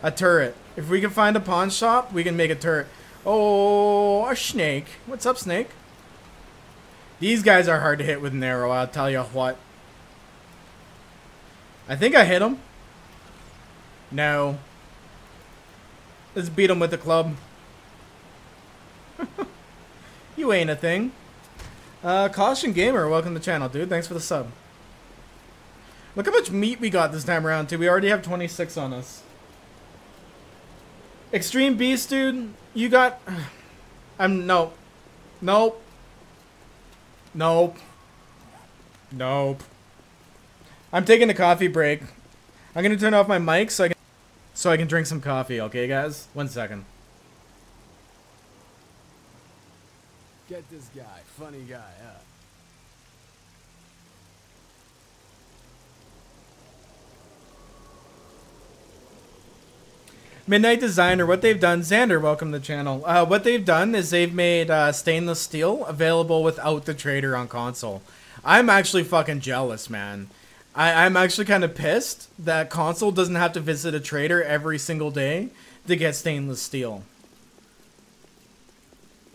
a turret. If we can find a pawn shop, we can make a turret. Oh, a snake. What's up, snake? These guys are hard to hit with an arrow, I'll tell you what. I think I hit him. No. Let's beat him with the club. You ain't a thing. Caution Gamer, welcome to the channel, dude. Thanks for the sub. Look how much meat we got this time around, too. We already have 26 on us. Extreme Beast, dude. You got... Nope. Nope. Nope. Nope. I'm taking a coffee break. I'm gonna turn off my mic so I can drink some coffee, okay, guys? 1 second. Get this guy, funny guy, huh? Midnight Designer, what they've done, Xander, welcome to the channel. What they've done is they've made stainless steel available without the trader on console. I'm actually fucking jealous, man. I'm actually kind of pissed that console doesn't have to visit a trader every single day to get stainless steel.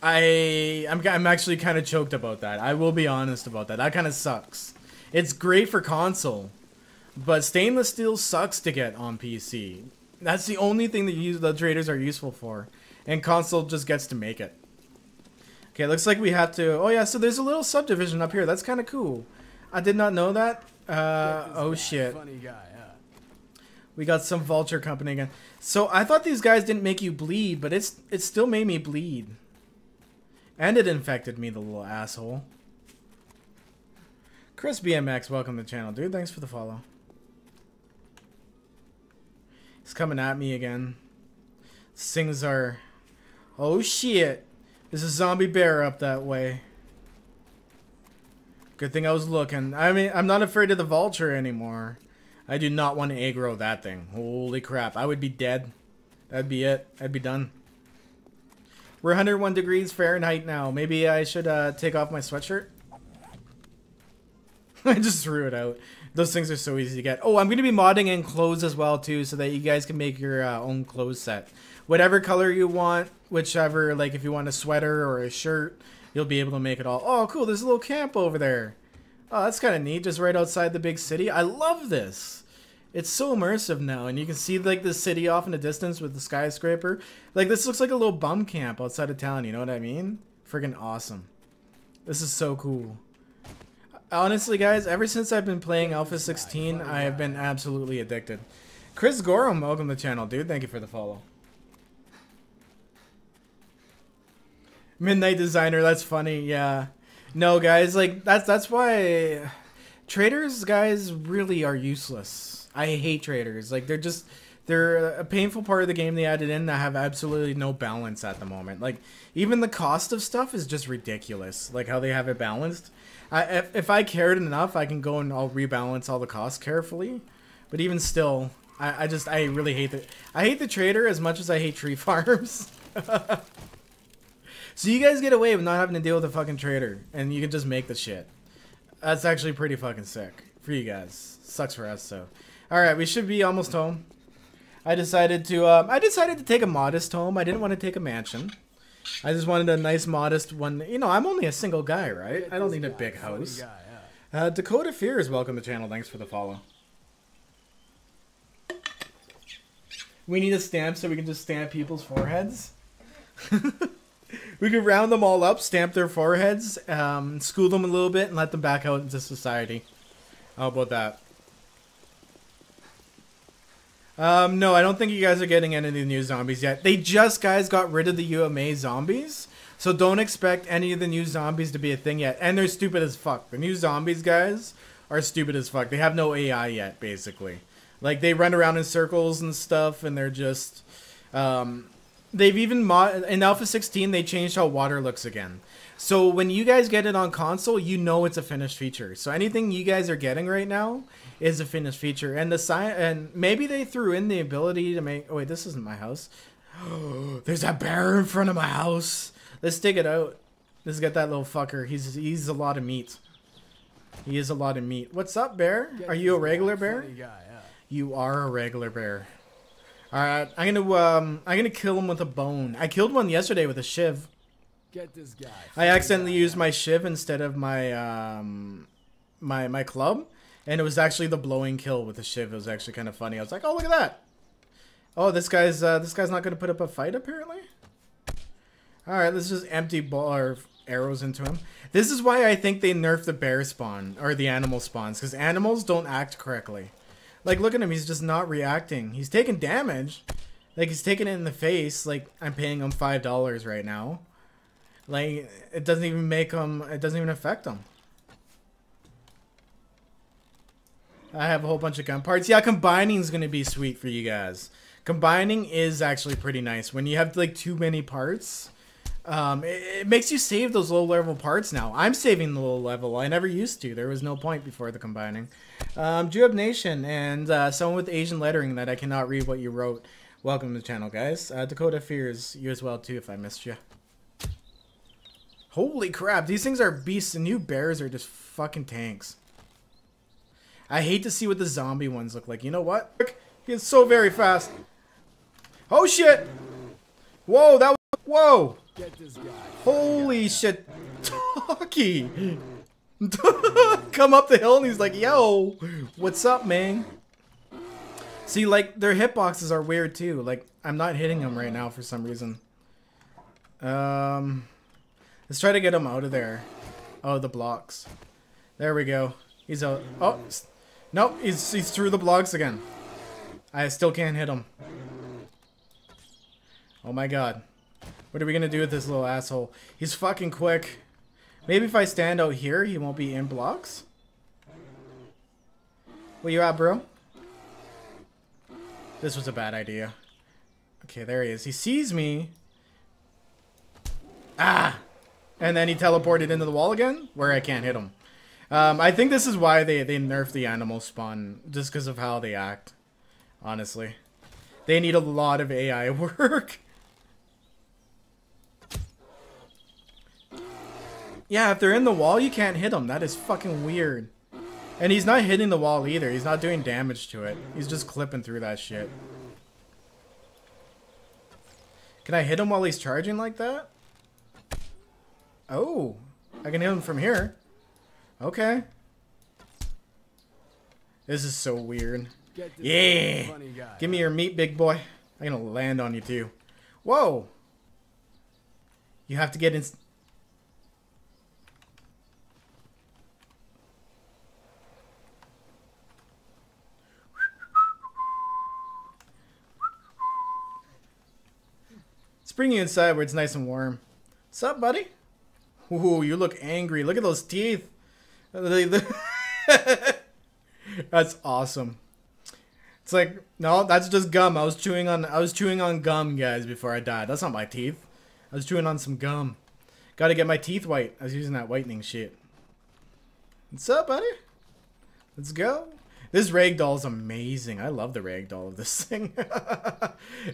I'm actually kind of choked about that. I will be honest about that. That kind of sucks. It's great for console, but stainless steel sucks to get on PC. That's the only thing that the traders are useful for, and console just gets to make it. Okay, looks like we have to... Oh yeah, so there's a little subdivision up here. That's kind of cool. I did not know that. Oh shit. Funny guy, huh? We got some vulture company again. So I thought these guys didn't make you bleed, but it still made me bleed. And it infected me, the little asshole. Chris BMX, welcome to the channel, dude. Thanks for the follow. He's coming at me again. These things are... Oh shit. There's a zombie bear up that way. Good thing I was looking. I mean, I'm not afraid of the vulture anymore. I do not want to aggro that thing. Holy crap. I would be dead. That'd be it. I'd be done. We're 101 degrees Fahrenheit now. Maybe I should take off my sweatshirt. I just threw it out. Those things are so easy to get. Oh, I'm going to be modding in clothes as well, too, so that you guys can make your own clothes set. Whatever color you want, whichever, like if you want a sweater or a shirt, you'll be able to make it all. Oh, cool. There's a little camp over there. Oh, that's kind of neat. Just right outside the big city. I love this. It's so immersive now, and you can see like the city off in the distance with the skyscraper. Like this looks like a little bum camp outside of town. You know what I mean? Friggin' awesome. This is so cool. Honestly, guys, ever since I've been playing Alpha 16, I have been absolutely addicted. Chris Gorham, welcome to the channel, dude. Thank you for the follow. Midnight Designer, that's funny. Yeah. No, guys, like that's why traders, guys, really are useless. I hate traders. Like they're a painful part of the game they added in that have absolutely no balance at the moment. Like even the cost of stuff is just ridiculous. Like how they have it balanced. If I cared enough, I can go and I'll rebalance all the costs carefully. But even still, I really hate the trader as much as I hate tree farms. So you guys get away with not having to deal with a fucking trader, and you can just make the shit. That's actually pretty fucking sick for you guys. Sucks for us, so. All right, we should be almost home. I decided to take a modest home. I didn't want to take a mansion. I just wanted a nice, modest one. You know, I'm only a single guy, right? I don't need a big house. Dakota Fears, welcome to the channel. Thanks for the follow. We need a stamp so we can just stamp people's foreheads. We could round them all up, stamp their foreheads, school them a little bit, and let them back out into society. How about that? No, I don't think you guys are getting any of the new zombies yet. They just, guys, got rid of the UMA zombies. So don't expect any of the new zombies to be a thing yet. And they're stupid as fuck. The new zombies, guys, are stupid as fuck. They have no AI yet, basically. Like, they run around in circles and stuff, and they're just... they've even... in Alpha 16, they changed how water looks again. So when you guys get it on console, you know it's a finished feature. So anything you guys are getting right now is a finished feature. And and maybe they threw in the ability to make... Oh, wait, this isn't my house. There's a bear in front of my house. Let's dig it out. Let's get that little fucker. He's a lot of meat. He is a lot of meat. What's up, bear? Are you a regular bear? You are a regular bear. All right, I'm gonna kill him with a bone. I killed one yesterday with a shiv. Get this guy. I accidentally used my shiv instead of my my club, and it was actually the blowing kill with the shiv. It was actually kind of funny. I was like, oh, look at that. Oh, this guy's not gonna put up a fight apparently. All right, let's just empty ball or arrows into him. This is why I think they nerfed the bear spawn or the animal spawns, because animals don't act correctly. Like, look at him. He's just not reacting. He's taking damage. Like, he's taking it in the face. Like, I'm paying him $5 right now. Like, it doesn't even make him... It doesn't even affect him. I have a whole bunch of gun parts. Yeah, combining is going to be sweet for you guys. Combining is actually pretty nice. When you have, like, too many parts... it makes you save those low-level parts now. I'm saving the low-level. I never used to. There was no point before the combining. Jewab Nation and someone with Asian lettering that I cannot read what you wrote. Welcome to the channel, guys. Dakota Fears, you as well, too, if I missed you. Holy crap. These things are beasts. The new bears are just fucking tanks. I hate to see what the zombie ones look like. You know what? He's so very fast. Oh, shit. Whoa, that was... Whoa. Get this guy. Holy shit. Talkie. Come up the hill and he's like, yo, what's up, man? See, like, their hitboxes are weird too. Like, I'm not hitting them right now for some reason. Let's try to get him out of there. Oh, the blocks. There we go. He's out. Oh, nope, he's through the blocks again. I still can't hit him. Oh my god. What are we gonna do with this little asshole? He's fucking quick. Maybe if I stand out here, he won't be in blocks. Where you at, bro? This was a bad idea. Okay, there he is. He sees me. Ah! And then he teleported into the wall again, where I can't hit him. I think this is why they nerfed the animal spawn, just because of how they act. Honestly. They need a lot of AI work. Yeah, if they're in the wall, you can't hit them. That is fucking weird. And he's not hitting the wall either. He's not doing damage to it. He's just clipping through that shit. Can I hit him while he's charging like that? Oh. I can hit him from here. Okay. This is so weird. Get this Yeah! guy, funny guy, Give me huh? your meat, big boy. I'm gonna land on you too. Whoa! You have to get in... Let's bring you inside where it's nice and warm. What's up, buddy? Ooh, you look angry. Look at those teeth. That's awesome. It's like, no, that's just gum. I was chewing on gum, guys, before I died. That's not my teeth. I was chewing on some gum. Gotta get my teeth white. I was using that whitening shit. What's up, buddy? Let's go. This ragdoll is amazing. I love the ragdoll of this thing.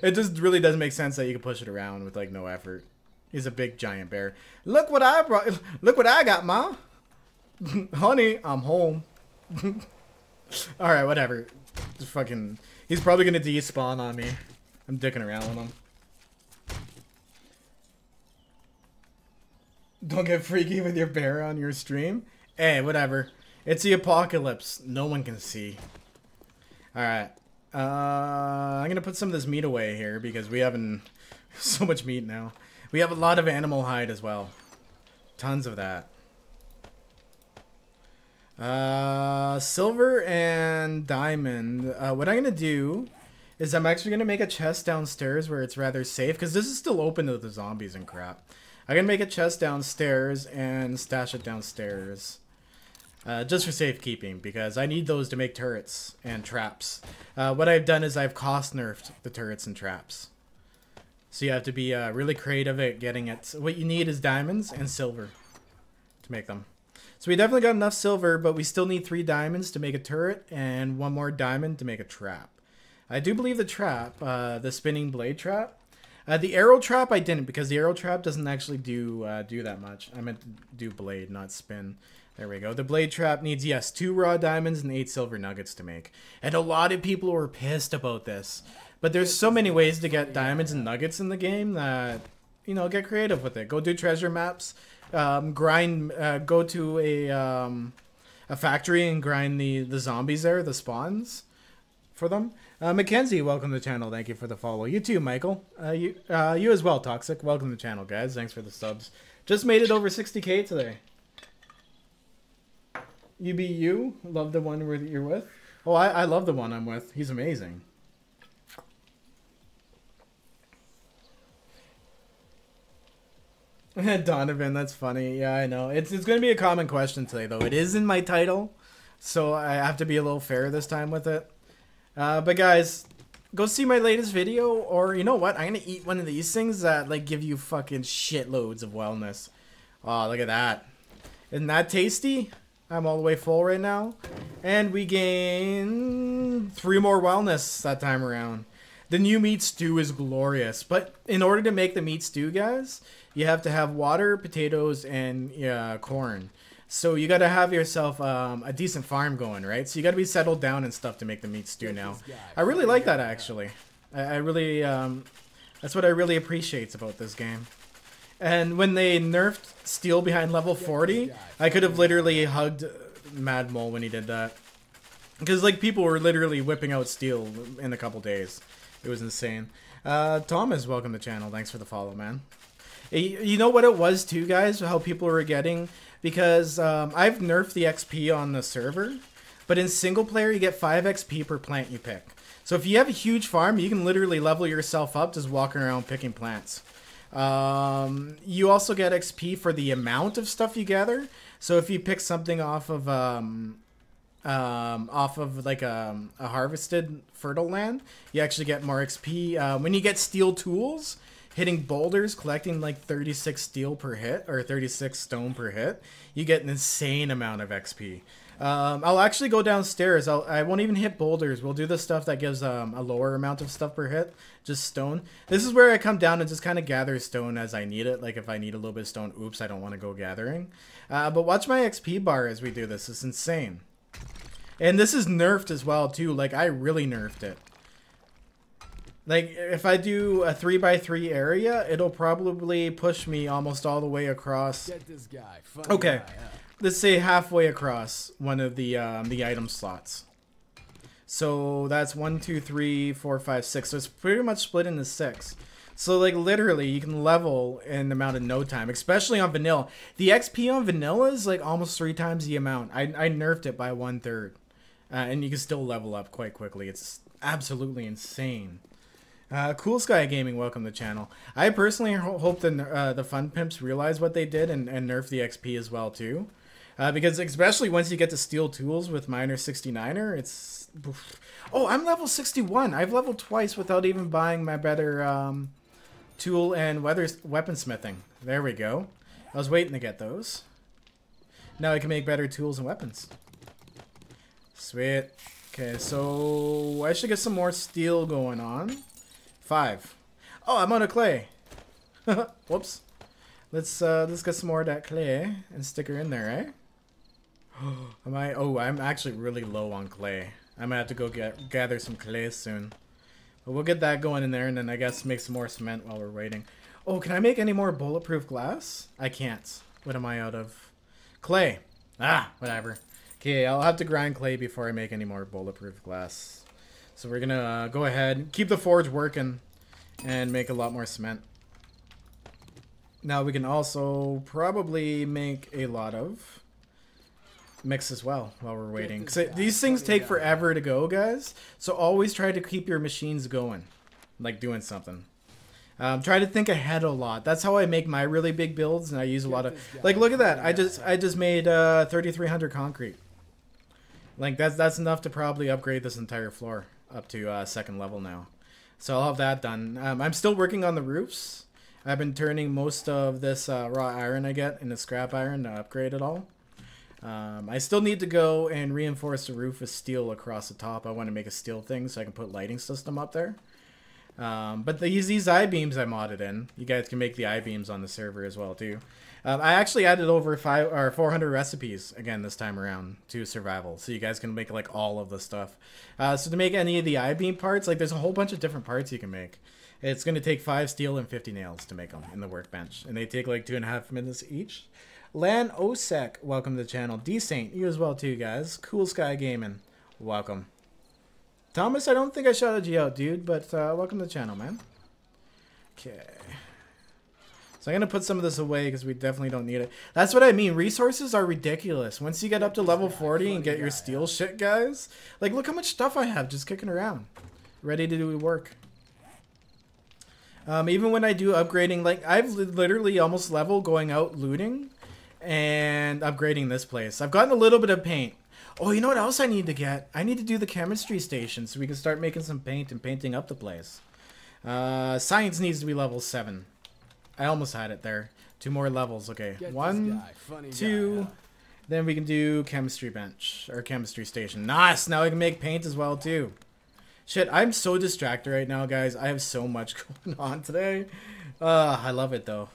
It just really doesn't make sense that you can push it around with like no effort. He's a big giant bear. Look what I brought. Look what I got, Ma. Honey, I'm home. Alright, whatever. Just fucking... He's probably gonna despawn on me. I'm dicking around with him. Don't get freaky with your bear on your stream. Hey, whatever. It's the apocalypse. No one can see. Alright. I'm gonna put some of this meat away here because we haven't... so much meat now. We have a lot of animal hide as well. Tons of that. Silver and diamond. What I'm gonna do is I'm actually gonna make a chest downstairs where it's rather safe because this is still open to the zombies and crap. I'm gonna make a chest downstairs and stash it downstairs. Just for safekeeping because I need those to make turrets and traps. What I've done is I've cost nerfed the turrets and traps. So you have to be really creative at getting it. So what you need is diamonds and silver to make them. So we definitely got enough silver, but we still need 3 diamonds to make a turret and 1 more diamond to make a trap. I do believe the trap, the spinning blade trap. The arrow trap I didn't because the arrow trap doesn't actually do that much. I meant to do blade, not spin. There we go. The blade trap needs, yes, 2 raw diamonds and 8 silver nuggets to make. And a lot of people were pissed about this. But there's so many ways to get diamonds and nuggets in the game that, you know, get creative with it. Go do treasure maps. Grind, go to a factory and grind the zombies there, the spawns for them. Mackenzie, welcome to the channel. Thank you for the follow. You too, Michael. You as well, Toxic. Welcome to the channel, guys. Thanks for the subs. Just made it over 60k today. You love the one you're with? Oh, I love the one I'm with. He's amazing. Donovan, that's funny. Yeah, I know. It's going to be a common question today, though. It is in my title, so I have to be a little fair this time with it. But guys, go see my latest video, or you know what? I'm going to eat one of these things that like give you fucking shitloads of wellness. Oh, look at that. Isn't that tasty? I'm all the way full right now. And we gain 3 more wellness that time around. The new meat stew is glorious. But in order to make the meat stew, guys, you have to have water, potatoes, and corn. So you got to have yourself a decent farm going, right? So you got to be settled down and stuff to make the meat stew now. I really like that, actually. I really... that's what I really appreciate about this game. And when they nerfed steel behind level 40, I could have literally hugged Mad Mole when he did that. Because, like, people were literally whipping out steel in a couple days. It was insane. Thomas, welcome to the channel. Thanks for the follow, man. You know what it was, too, guys? How people were getting... Because I've nerfed the XP on the server. But in single player, you get 5 XP per plant you pick. So if you have a huge farm, you can literally level yourself up just walking around picking plants. You also get XP for the amount of stuff you gather. So if you pick something off of like a harvested fertile land, you actually get more XP. When you get steel tools, hitting boulders, collecting like 36 steel per hit or 36 stone per hit, you get an insane amount of XP. I'll actually go downstairs. I won't even hit boulders. We'll do the stuff that gives a lower amount of stuff per hit, just stone. This is where I come down and just kind of gather stone as I need it. Like if I need a little bit of stone, oops, I don't want to go gathering. But watch my XP bar as we do this. It's insane. And this is nerfed as well too. Like I really nerfed it. Like if I do a 3x3 area, it'll probably push me almost all the way across. Get this guy. Okay. Let's say halfway across one of the item slots. So that's 1, 2, 3, 4, 5, 6. So it's pretty much split into 6. So like literally you can level in the amount of no time, especially on vanilla. The XP on vanilla is like almost 3 times the amount. I nerfed it by 1/3. And you can still level up quite quickly. It's absolutely insane. Cool Sky Gaming, welcome to the channel. I personally hope the Fun Pimps realize what they did and nerf the XP as well too. Because especially once you get to steal tools with Miner 69er, it's... Oh, I'm level 61. I've leveled twice without even buying my better tool and weaponsmithing. There we go. I was waiting to get those. Now I can make better tools and weapons. Sweet. Okay, so I should get some more steel going on. 5. Oh, I'm out of clay. Whoops. Let's get some more of that clay and stick her in there, eh? Am I? Oh, I'm actually really low on clay. I might have to go gather some clay soon. But we'll get that going in there, and then I guess make some more cement while we're waiting. Oh, can I make any more bulletproof glass? I can't. What am I out of? Clay. Ah, whatever. Okay, I'll have to grind clay before I make any more bulletproof glass. So we're gonna go ahead, keep the forge working, and make a lot more cement. Now we can also probably make a lot of mix as well while we're waiting. So these things take forever to go, guys. So always try to keep your machines going, like doing something. Try to think ahead a lot. That's how I make my really big builds, and I use a lot of... Like, look at that. I just made 3,300 concrete. Like, that's enough to probably upgrade this entire floor up to 2nd level now. So I'll have that done. I'm still working on the roofs. I've been turning most of this raw iron I get into scrap iron to upgrade it all. I still need to go and reinforce the roof with steel across the top. I want to make a steel thing so I can put lighting system up there. But these I-beams I modded in. You guys can make the I-beams on the server as well too. I actually added over 400 recipes again this time around to survival, so you guys can make like all of the stuff. So to make any of the I-beam parts, like there's a whole bunch of different parts you can make. It's going to take 5 steel and 50 nails to make them in the workbench, and they take like 2.5 minutes each. Lan Osek, welcome to the channel. D-Saint, you as well too, guys. Cool Sky Gaming, welcome. Thomas, I don't think I shouted you out, dude, but welcome to the channel, man. Okay. So I'm going to put some of this away because we definitely don't need it. That's what I mean. Resources are ridiculous. Once you get up to level 40 and get your steel shit, guys, like look how much stuff I have just kicking around. Ready to do work. Even when I do upgrading, like I've literally almost leveled going out looting and upgrading this place. I've gotten a little bit of paint. Oh, you know what else I need to get? I need to do the chemistry station so we can start making some paint and painting up the place. Science needs to be level 7. I almost had it there. 2 more levels. Okay, 1, 2. Then we can do chemistry bench or chemistry station. Nice. Now I can make paint as well too. Shit, I'm so distracted right now, guys. I have so much going on today. I love it though.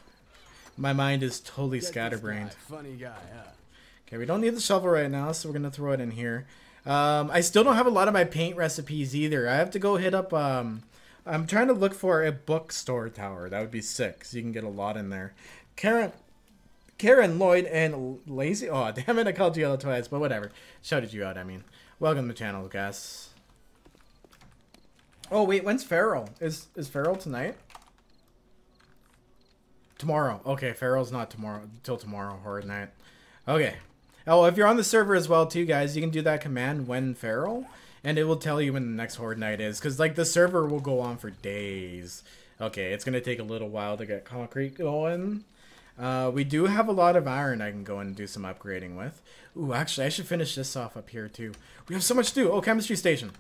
My mind is totally scatterbrained. Funny guy, huh? Okay, we don't need the shovel right now, so we're gonna throw it in here. I still don't have a lot of my paint recipes either. I have to go hit up. I'm trying to look for a bookstore tower. That would be sick, so you can get a lot in there. Karen, Lloyd, and Lazy. Oh, damn it! I called you out twice, but whatever. Shouted you out. I mean, welcome to the channel, guys. Oh wait, when's Feral? Is Feral tonight? Tomorrow. Okay, Feral's not tomorrow. Till tomorrow, Horde Night. Okay. Oh, if you're on the server as well too, guys, you can do that command when Feral, and it will tell you when the next Horde Night is, because like the server will go on for days. Okay, it's gonna take a little while to get concrete going. We do have a lot of iron I can go and do some upgrading with. Ooh, actually, I should finish this off up here too. We have so much to do. Oh, chemistry station.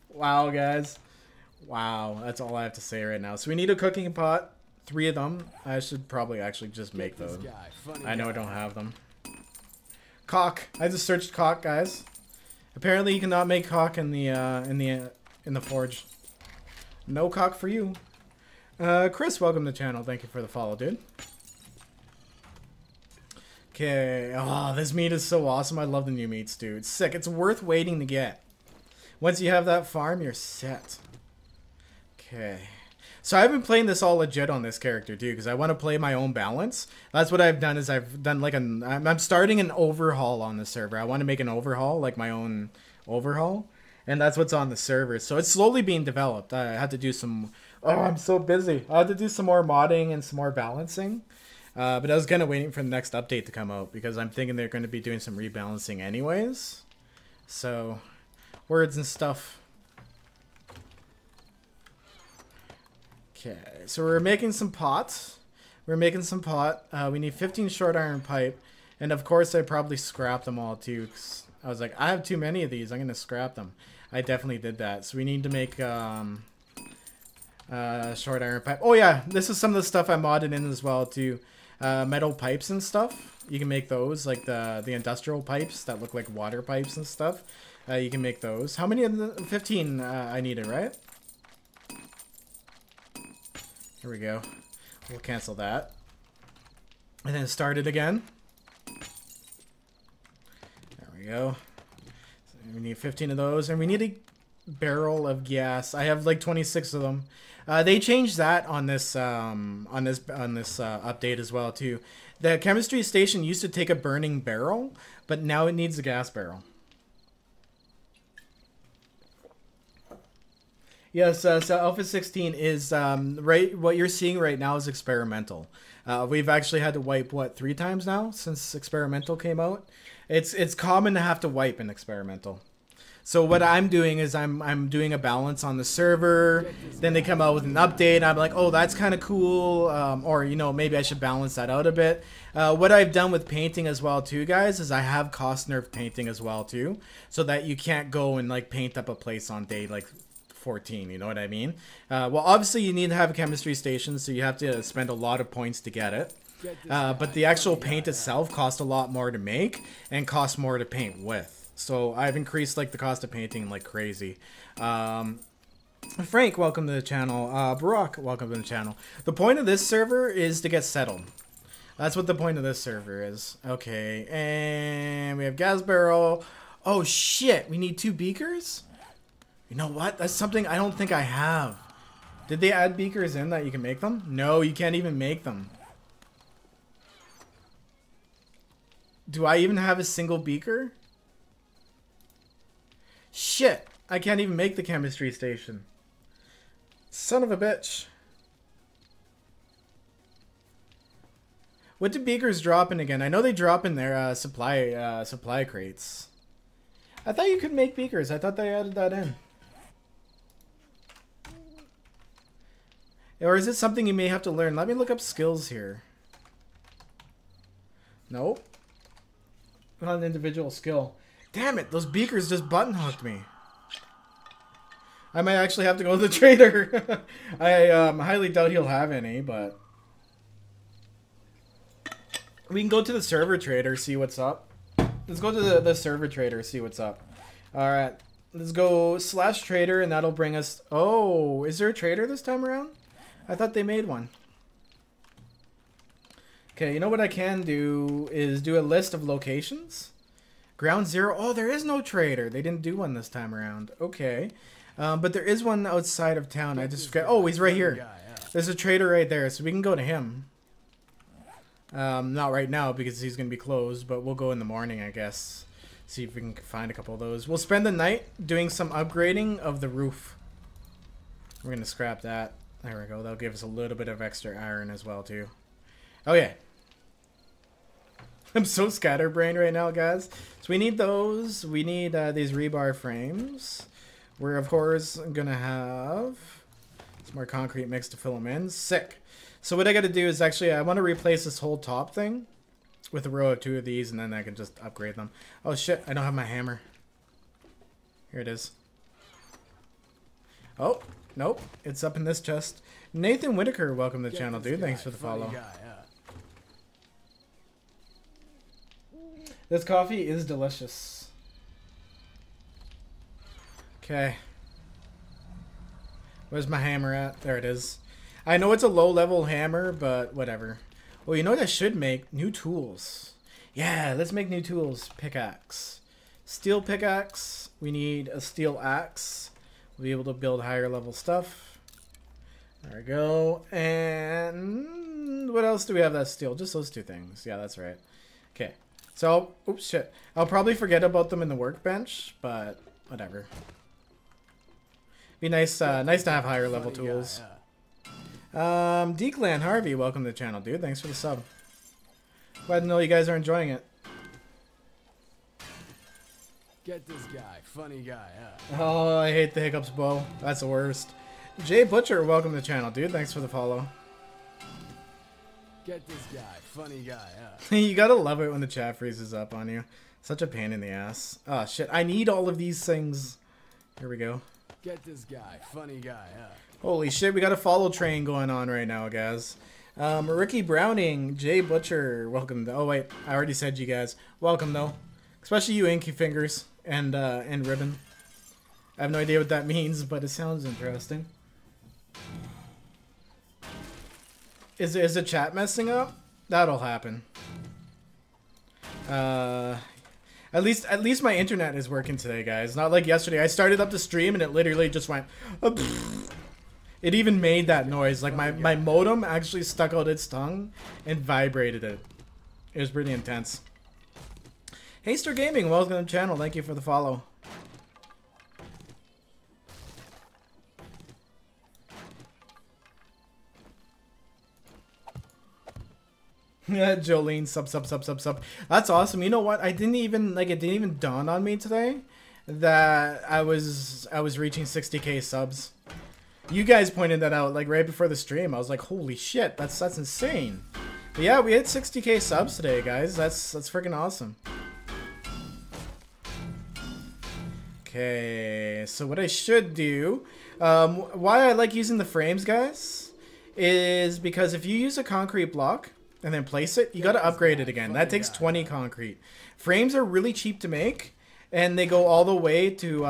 Wow, guys. Wow, that's all I have to say right now. So we need a cooking pot. 3 of them. I should probably actually just make those. I know I don't have them. Cock. I just searched cock, guys. Apparently you cannot make cock in the forge. No cock for you. Chris, welcome to the channel. Thank you for the follow, dude. Okay. Oh, this meat is so awesome. I love the new meats, dude. It's sick. It's worth waiting to get. Once you have that farm, you're set. Okay. So I've been playing this all legit on this character too, because I want to play my own balance. That's what I've done. Is I've done like I'm starting an overhaul on the server. I want to make an overhaul, like my own overhaul, And that's what's on the server. So it's slowly being developed. I had to do some... Oh, I'm so busy. I had to do some more modding and some more balancing. But I was kind of waiting for the next update to come out because I'm thinking they're going to be doing some rebalancing anyways. So, words and stuff. Okay, so we're making some pots. We're making some pot. We need 15 short iron pipe. And of course, I probably scrapped them all too. 'Cause I was like, I have too many of these. I'm going to scrap them. I definitely did that. So we need to make short iron pipe. Oh yeah, this is some of the stuff I modded in as well too. Metal pipes and stuff. You can make those, like the industrial pipes that look like water pipes and stuff. You can make those. How many of the 15 I needed, right? Here we go. We'll cancel that. And then start it again. There we go. So we need 15 of those, and we need a barrel of gas. I have like 26 of them. They changed that on this update as well too. The chemistry station used to take a burning barrel, but now it needs a gas barrel. Yes, so Alpha 16 is right. What you're seeing right now is experimental. We've actually had to wipe what 3 times now since experimental came out. It's common to have to wipe in experimental. So what I'm doing is I'm doing a balance on the server. Then they come out with an update. And I'm like, oh, that's kind of cool. Or you know, maybe I should balance that out a bit. What I've done with painting as well too, guys, is I have cost nerf painting as well too, so that you can't go and like paint up a place on day like 14, you know what I mean? Well, obviously you need to have a chemistry station, so you have to spend a lot of points to get it. But the actual paint itself costs a lot more to make and costs more to paint with. So I've increased like the cost of painting like crazy. Frank, welcome to the channel. Barack, welcome to the channel. The point of this server is to get settled. That's what the point of this server is. Okay, and we have gas barrel. Oh shit, we need 2 beakers? You know what? That's something I don't think I have. Did they add beakers in that you can make them? No, you can't even make them. Do I even have a single beaker? Shit, I can't even make the chemistry station. Son of a bitch. What do beakers drop in again? I know they drop in their supply crates. I thought you could make beakers. I thought they added that in. Or is it something you may have to learn? Let me look up skills here. Nope. Not an individual skill. Damn it, those beakers just button hooked me. I might actually have to go to the trader. I highly doubt he'll have any, but... We can go to the server trader, see what's up. Let's go to the server trader, see what's up. Alright, let's go /trader, and that'll bring us... Oh, is there a trader this time around? I thought they made one. Okay, you know what I can do is do a list of locations. Ground zero. Oh, there is no trader. They didn't do one this time around. Okay. But there is one outside of town. I just forget. Oh, he's right here. There's a trader right there, so we can go to him. Not right now because he's going to be closed, but we'll go in the morning, I guess. See if we can find a couple of those. We'll spend the night doing some upgrading of the roof. We're going to scrap that. There we go. That'll give us a little bit of extra iron as well, too. Okay. I'm so scatterbrained right now, guys. So we need those. We need these rebar frames. We're, of course, going to have some more concrete mix to fill them in. Sick. So what I got to do is actually, I want to replace this whole top thing with a row of 2 of these, and then I can just upgrade them. Oh, shit. I don't have my hammer. Here it is. Oh. Nope, it's up in this chest. Nathan Whitaker, welcome to the channel, dude. Thanks for the follow. This coffee is delicious. Okay. Where's my hammer at? There it is. I know it's a low-level hammer, but whatever. Well, you know what I should make? New tools. Yeah, let's make new tools. Pickaxe. Steel pickaxe. We need a steel axe. We'll be able to build higher level stuff. There we go. And what else do we have that's steel? Just those 2 things. Yeah, that's right. Okay. So, oops, shit. I'll probably forget about them in the workbench, but whatever. Be nice, nice to have higher level tools. Declan Harvey, welcome to the channel, dude. Thanks for the sub. Glad to know you guys are enjoying it. Get this guy, funny guy, huh? Oh, I hate the hiccups, Bo. That's the worst. Jay Butcher, welcome to the channel, dude. Thanks for the follow. Get this guy, funny guy, huh? You gotta love it when the chat freezes up on you. Such a pain in the ass. Oh, shit. I need all of these things. Here we go. Get this guy, funny guy, huh? Holy shit, we got a follow train going on right now, guys. Ricky Browning, Jay Butcher, welcome. Oh, wait. I already said you guys. Welcome, though. Especially you, Inky Fingers and Ribbon. I have no idea what that means, but it sounds interesting. Is the chat messing up? That'll happen. At least my internet is working today, guys. Not like yesterday. I started up the stream and it literally just went. It even made that noise. Like my modem actually stuck out its tongue and vibrated it. It was pretty intense. Haster Gaming, welcome to the channel. Thank you for the follow. Jolene, sub. That's awesome. You know what? It didn't even dawn on me today that I was reaching 60k subs. You guys pointed that out like right before the stream. I was like, holy shit, that's insane. But yeah, we hit 60k subs today, guys. That's freaking awesome. Okay, so what I should do, why I like using the frames, guys, is because if you use a concrete block and then place it, you got to upgrade it again. That takes 20 concrete. Frames are really cheap to make, and they go all the way to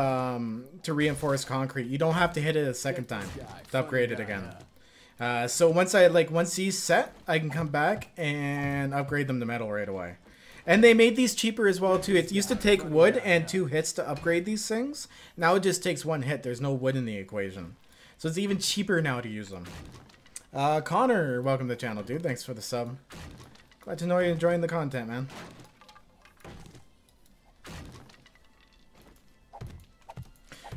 reinforced concrete. You don't have to hit it a second time to upgrade it again. So once these set, I can come back and upgrade them to metal right away. And they made these cheaper as well too. It used to take wood and 2 hits to upgrade these things. Now it just takes 1 hit. There's no wood in the equation. So it's even cheaper now to use them. Connor, welcome to the channel, dude. Thanks for the sub. Glad to know you're enjoying the content, man.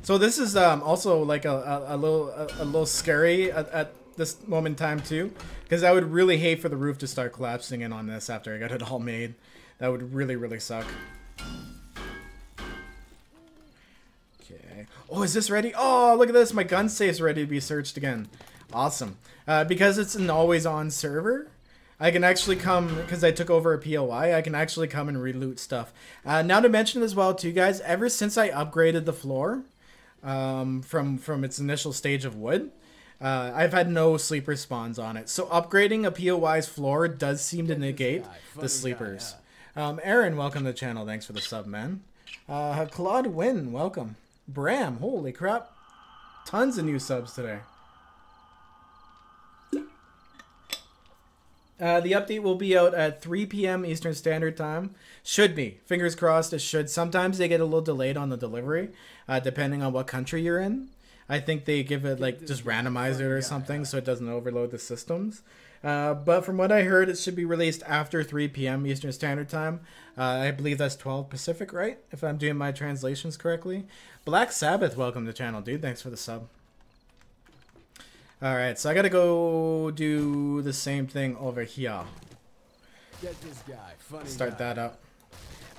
So this is also like a little scary at this moment in time too, because I would really hate for the roof to start collapsing in on this after I got it all made. That would really suck. Okay. Oh, is this ready? Oh, look at this. My gun safe's ready to be searched again. Awesome. Because it's an always-on server, I can actually come, because I took over a POI, I can actually come and reloot stuff. Now to mention as well too, guys, ever since I upgraded the floor from its initial stage of wood, I've had no sleeper spawns on it. So upgrading a POI's floor does seem to negate the sleepers. Aaron, welcome to the channel. Thanks for the sub, man. Claude Wynn, welcome. Bram, holy crap. Tons of new subs today. The update will be out at 3 p.m. Eastern Standard Time. Should be. Fingers crossed it should. Sometimes they get a little delayed on the delivery, depending on what country you're in. I think they give it, like, just randomize it or something so it doesn't overload the systems. But from what I heard, it should be released after 3 p.m. Eastern Standard Time. I believe that's 12 Pacific, right? If I'm doing my translations correctly. Black Sabbath, welcome to the channel, dude. Thanks for the sub. Alright, so I gotta go do the same thing over here. Get this guy, funny Start guy. that up.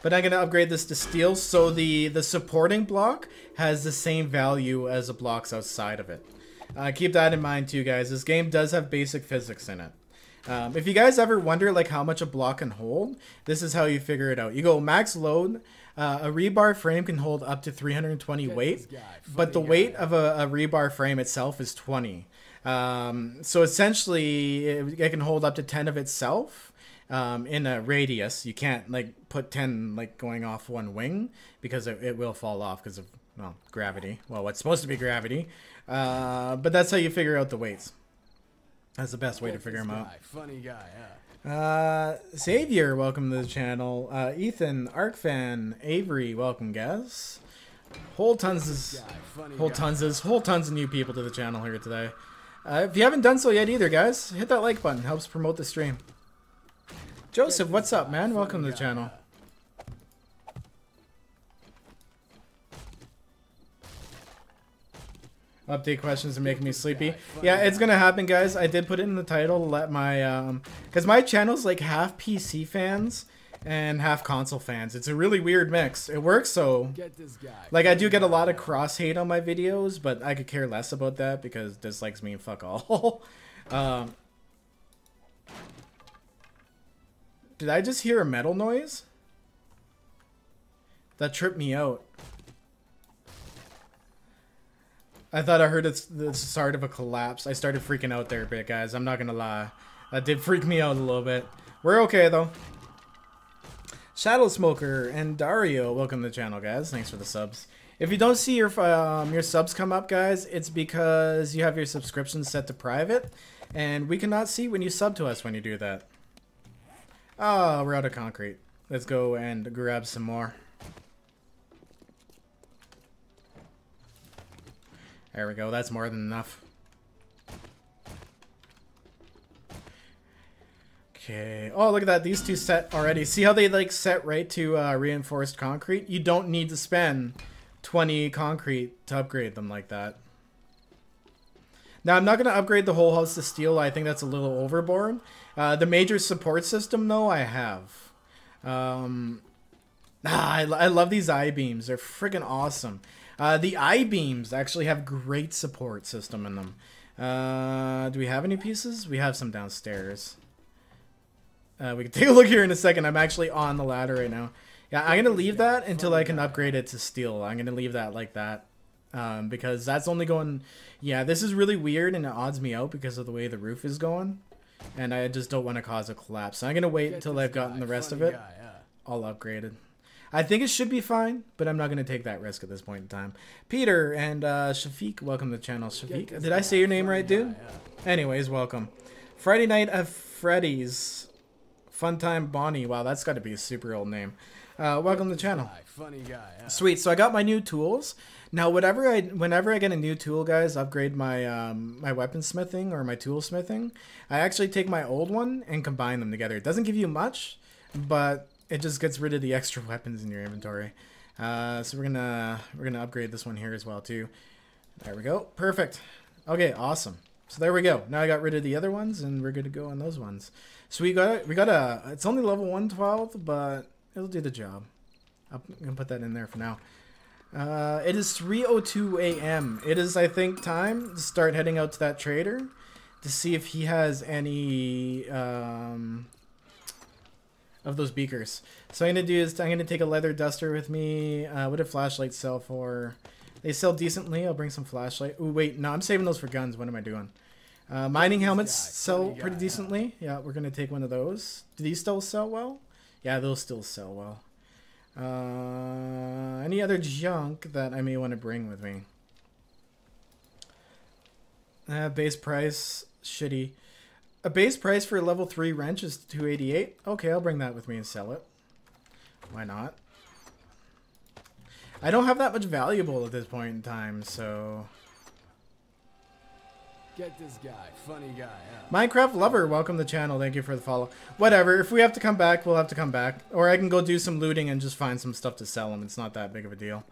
But I'm gonna upgrade this to steel, so the supporting block has the same value as the blocks outside of it. Keep that in mind too, guys. This game does have basic physics in it. If you guys ever wonder like how much a block can hold, this is how you figure it out. You go max load. A rebar frame can hold up to 320 weight, but the weight of a rebar frame itself is 20. So essentially, it can hold up to 10 of itself in a radius. You can't like put 10 like going off one wing because it will fall off because of, well, gravity. Well, what's supposed to be gravity. But that's how you figure out the weights. That's the best way to figure them out. Funny guy, Xavier, welcome to the channel. Ethan, ArcFan, Avery, welcome, guys. Whole tons of new people to the channel here today. If you haven't done so yet either, guys, hit that like button. Helps promote the stream. Joseph, what's up, man? Welcome to the channel. Update questions are making me sleepy. Yeah, it's gonna happen, guys. I did put it in the title to let my because my channel's like half PC fans and half console fans. It's a really weird mix. It works, so like I do get a lot of cross hate on my videos, but I could care less about that because dislikes mean fuck all. Did I just hear a metal noise? That tripped me out. I thought I heard the start of a collapse. I started freaking out there a bit, guys. I'm not gonna lie. That did freak me out a little bit. We're okay, though. Shadow Smoker and Dario, welcome to the channel, guys. Thanks for the subs. If you don't see your subs come up, guys, it's because you have your subscription set to private, and we cannot see when you sub to us when you do that. Oh, we're out of concrete. Let's go and grab some more. There we go. That's more than enough. Okay. Oh, look at that. These two set already. See how they like set right to reinforced concrete? You don't need to spend 20 concrete to upgrade them like that. Now, I'm not going to upgrade the whole house to steel. I think that's a little overboard. The major support system, though, I have. I love these I-beams. They're freaking awesome. The I-beams actually have great support system in them. Do we have any pieces? We have some downstairs. We can take a look here in a second. I'm actually on the ladder right now. Yeah, I'm going to leave that until I can upgrade it to steel. I'm going to leave that like that. Because that's only going... Yeah, this is really weird and it odds me out because of the way the roof is going. And I just don't want to cause a collapse. So I'm going to wait until I've gotten the rest of it all upgraded. I think it should be fine, but I'm not going to take that risk at this point in time. Peter and Shafiq, welcome to the channel. Shafiq, did I say your name right, dude? Anyways, welcome. Friday Night at Freddy's. Funtime Bonnie. Wow, that's got to be a super old name. Welcome to the channel. Sweet. So I got my new tools. Now, whenever I get a new tool, guys, upgrade my my weaponsmithing or my toolsmithing, I actually take my old one and combine them together. It doesn't give you much, but it just gets rid of the extra weapons in your inventory. So we're gonna upgrade this one here as well too. There we go. Perfect. Okay, awesome. So there we go. Now I got rid of the other ones, and we're good to go on those ones. So we got a. It's only level 112, but it'll do the job. I'm gonna put that in there for now. It is 3:02 a.m. It is, I think, time to start heading out to that trader to see if he has any of those beakers. So I'm gonna do is I'm gonna take a leather duster with me. What do flashlights sell for? They sell decently. I'll bring some flashlight. Oh wait, no, I'm saving those for guns. What am I doing? Mining helmets sell pretty decently. Yeah, we're gonna take one of those. Do these still sell well? Yeah, they'll still sell well. Any other junk that I may want to bring with me? Base price, shitty. A base price for a level 3 wrench is 288. Okay, I'll bring that with me and sell it. Why not? I don't have that much valuable at this point in time, so... Get this guy, funny guy. Minecraft Lover, welcome to the channel. Thank you for the follow. Whatever, if we have to come back, we'll have to come back. Or I can go do some looting and just find some stuff to sell him. It's not that big of a deal.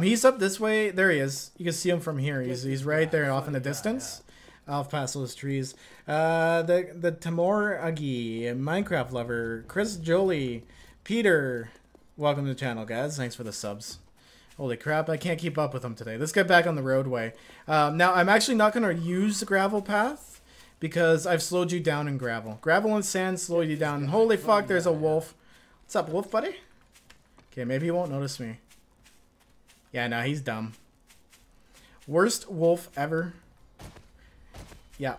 He's up this way. There he is. You can see him from here. He's right there off in the distance. I'll pass those trees. The Tamor Agi, Minecraft Lover, Chris Jolie, Peter, welcome to the channel, guys. Thanks for the subs. Holy crap, I can't keep up with them today. Let's get back on the roadway. Now, I'm actually not going to use the gravel path because I've slowed you down in gravel. Gravel and sand slow you down. Holy fuck, there's a wolf. What's up, wolf buddy? Okay, maybe he won't notice me. Yeah, no, he's dumb. Worst wolf ever. Yeah.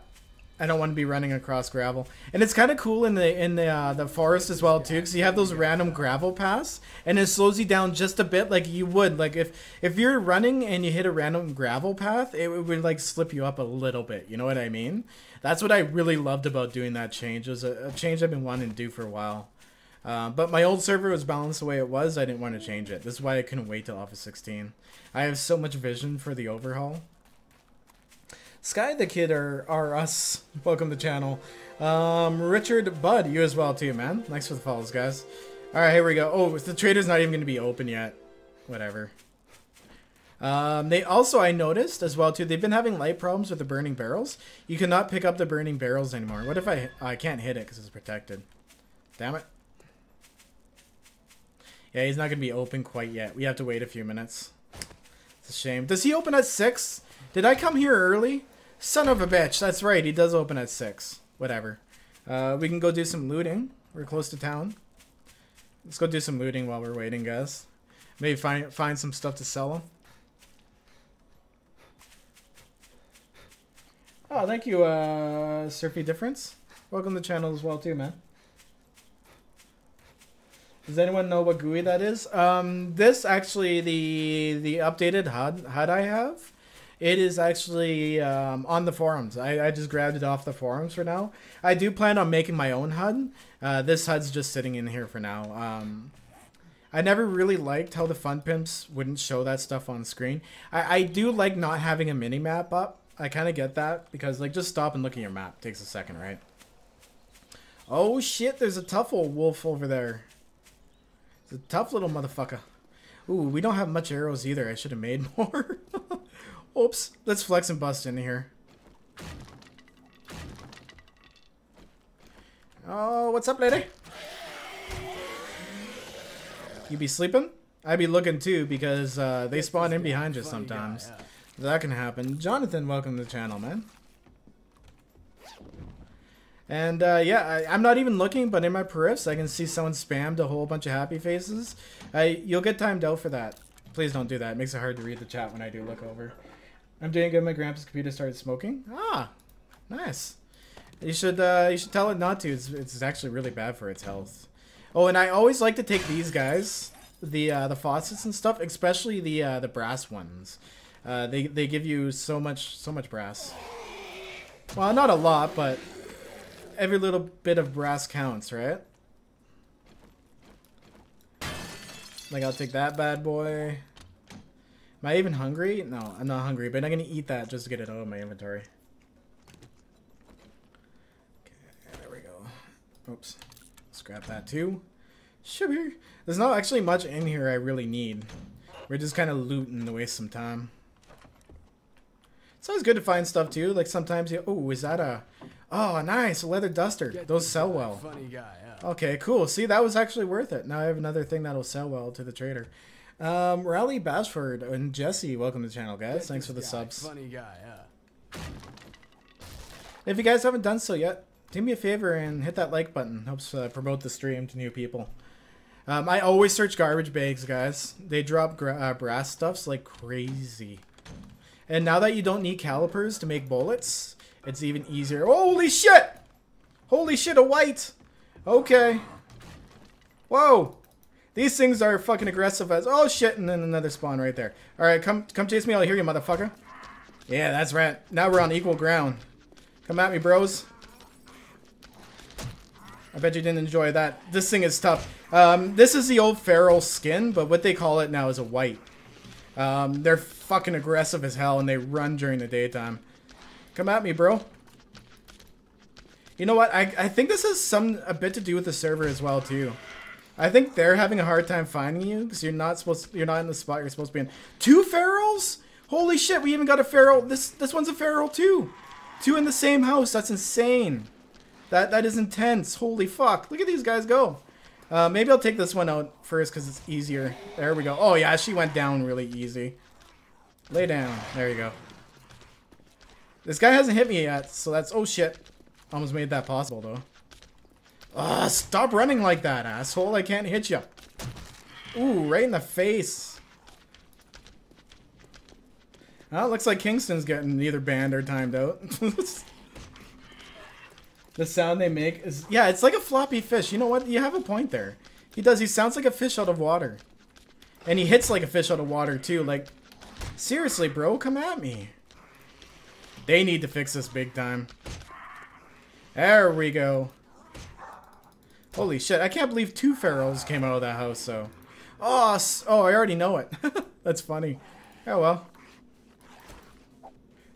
I don't want to be running across gravel. And it's kind of cool in the forest as well too, because you have those random gravel paths, and it slows you down just a bit, like you would. Like if you're running and you hit a random gravel path, it would like slip you up a little bit. You know what I mean? That's what I really loved about doing that change. It was a change I've been wanting to do for a while. But my old server was balanced the way it was. I didn't want to change it. This is why I couldn't wait till Office 16. I have so much vision for the overhaul. Sky the Kid are us. Welcome to the channel. Richard Bud, you as well too, man. Thanks for the follows, guys. Alright, here we go. Oh, the trader's not even going to be open yet. Whatever. They also, I noticed as well too, they've been having light problems with the burning barrels. You cannot pick up the burning barrels anymore. What if I can't hit it because it's protected? Damn it. Yeah, he's not going to be open quite yet. We have to wait a few minutes. It's a shame. Does he open at 6? Did I come here early? Son of a bitch. That's right. He does open at 6. Whatever. We can go do some looting. We're close to town. Let's go do some looting while we're waiting, guys. Maybe find some stuff to sell them. Oh, thank you, Surfy Difference. Welcome to the channel as well, too, man. Does anyone know what GUI that is? This actually, the updated HUD I have, it is actually on the forums. I just grabbed it off the forums for now. I do plan on making my own HUD. This HUD's just sitting in here for now. I never really liked how the Fun Pimps wouldn't show that stuff on screen. I do like not having a mini-map up. I kind of get that because, like, just stop and look at your map. It takes a second, right? Oh, shit. There's a tough old wolf over there. It's a tough little motherfucker. Ooh, we don't have much arrows either. I should have made more. Oops. Let's flex and bust in here. Oh, what's up, lady? You be sleeping? I be looking too because they spawn in behind you sometimes. That can happen. Jonathan, welcome to the channel, man. And yeah, I'm not even looking, but in my perifs, I can see someone spammed a whole bunch of happy faces. You'll get timed out for that. Please don't do that. It makes it hard to read the chat when I do look over. I'm doing good. My grandpa's computer started smoking. Ah, nice. You should tell it not to. It's actually really bad for its health. Oh, and I always like to take these guys, the faucets and stuff, especially the brass ones. They give you so much brass. Well, not a lot, but every little bit of brass counts, right? Like, I'll take that bad boy. Am I even hungry? No, I'm not hungry, but I'm gonna eat that just to get it out of my inventory. Okay, there we go. Oops. Scrap that too. Sugar. There's not actually much in here I really need. We're just kind of looting to waste some time. It's always good to find stuff too. Like sometimes you. Oh, is that a? Oh, nice, a leather duster. Those sell well. Funny guy, huh? Okay, cool. See, that was actually worth it. Now I have another thing that'll sell well to the trader. Raleigh Bashford and Jesse, welcome to the channel, guys. Thanks for the subs. Funny guy, huh? If you guys haven't done so yet, do me a favor and hit that like button. Helps promote the stream to new people. I always search garbage bags, guys. They drop brass stuffs like crazy. And now that you don't need calipers to make bullets, it's even easier. Holy shit! Holy shit, a white! Okay. Whoa! These things are fucking aggressive as... Oh shit, and then another spawn right there. Alright, come chase me, I'll hear you, motherfucker. Yeah, that's right. Now we're on equal ground. Come at me, bros. I bet you didn't enjoy that. This thing is tough. This is the old feral skin, but what they call it now is a white. They're fucking aggressive as hell, and they run during the daytime. Come at me, bro. You know what? I think this has a bit to do with the server as well, too. I think they're having a hard time finding you because you're not in the spot you're supposed to be in. 2 ferals? Holy shit! We even got a feral. This one's a feral too. 2 in the same house. That's insane. That is intense. Holy fuck! Look at these guys go. Maybe I'll take this one out first because it's easier. There we go. Oh yeah, she went down really easy. Lay down. There you go. This guy hasn't hit me yet, so that's... Oh shit. Almost made that possible though. Stop running like that, asshole. I can't hit you. Ooh, right in the face. Well, it looks like Kingston's getting either banned or timed out. The sound they make is... Yeah, it's like a floppy fish. You know what? You have a point there. He does. He sounds like a fish out of water. And he hits like a fish out of water, too. Like, seriously, bro, come at me. They need to fix this big time. There we go. Holy shit, I can't believe 2 ferals came out of that house, so... Oh, I already know it. That's funny. Oh, well.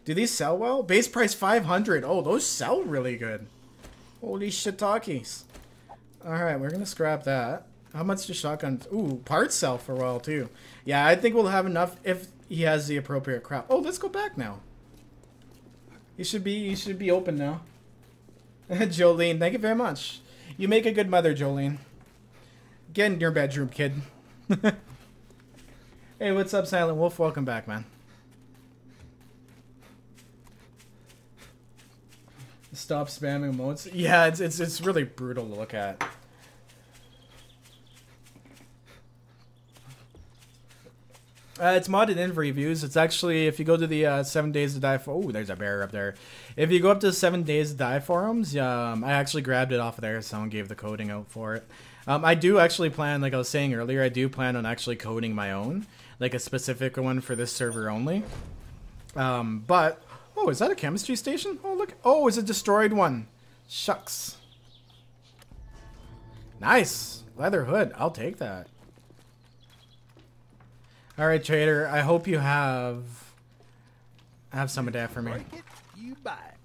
Do these sell well? Base price 500. Oh, those sell really good. Holy shiitakes. Alright, we're gonna scrap that. How much do shotguns... Ooh, parts sell for well, too. Yeah, I think we'll have enough. If he has the appropriate crop. Oh, let's go back now. He should be open now. Jolene, thank you very much. You make a good mother, Jolene. Get in your bedroom, kid. Hey, what's up, Silent Wolf? Welcome back, man. Stop spamming emotes. Yeah, it's really brutal to look at. It's modded in for reviews. It's actually, if you go to the 7 Days to Die for... Oh, there's a bear up there. If you go up to 7 Days to Die forums, I actually grabbed it off of there. Someone gave the coding out for it. I do actually plan, like I was saying earlier, I do plan on actually coding my own. Like a specific one for this server only. But... Oh, is that a chemistry station? Oh, look. Oh, it's a destroyed one. Shucks. Nice. Leather hood. I'll take that. All right, trader. I hope you have some of that for me. Break it, you buy it.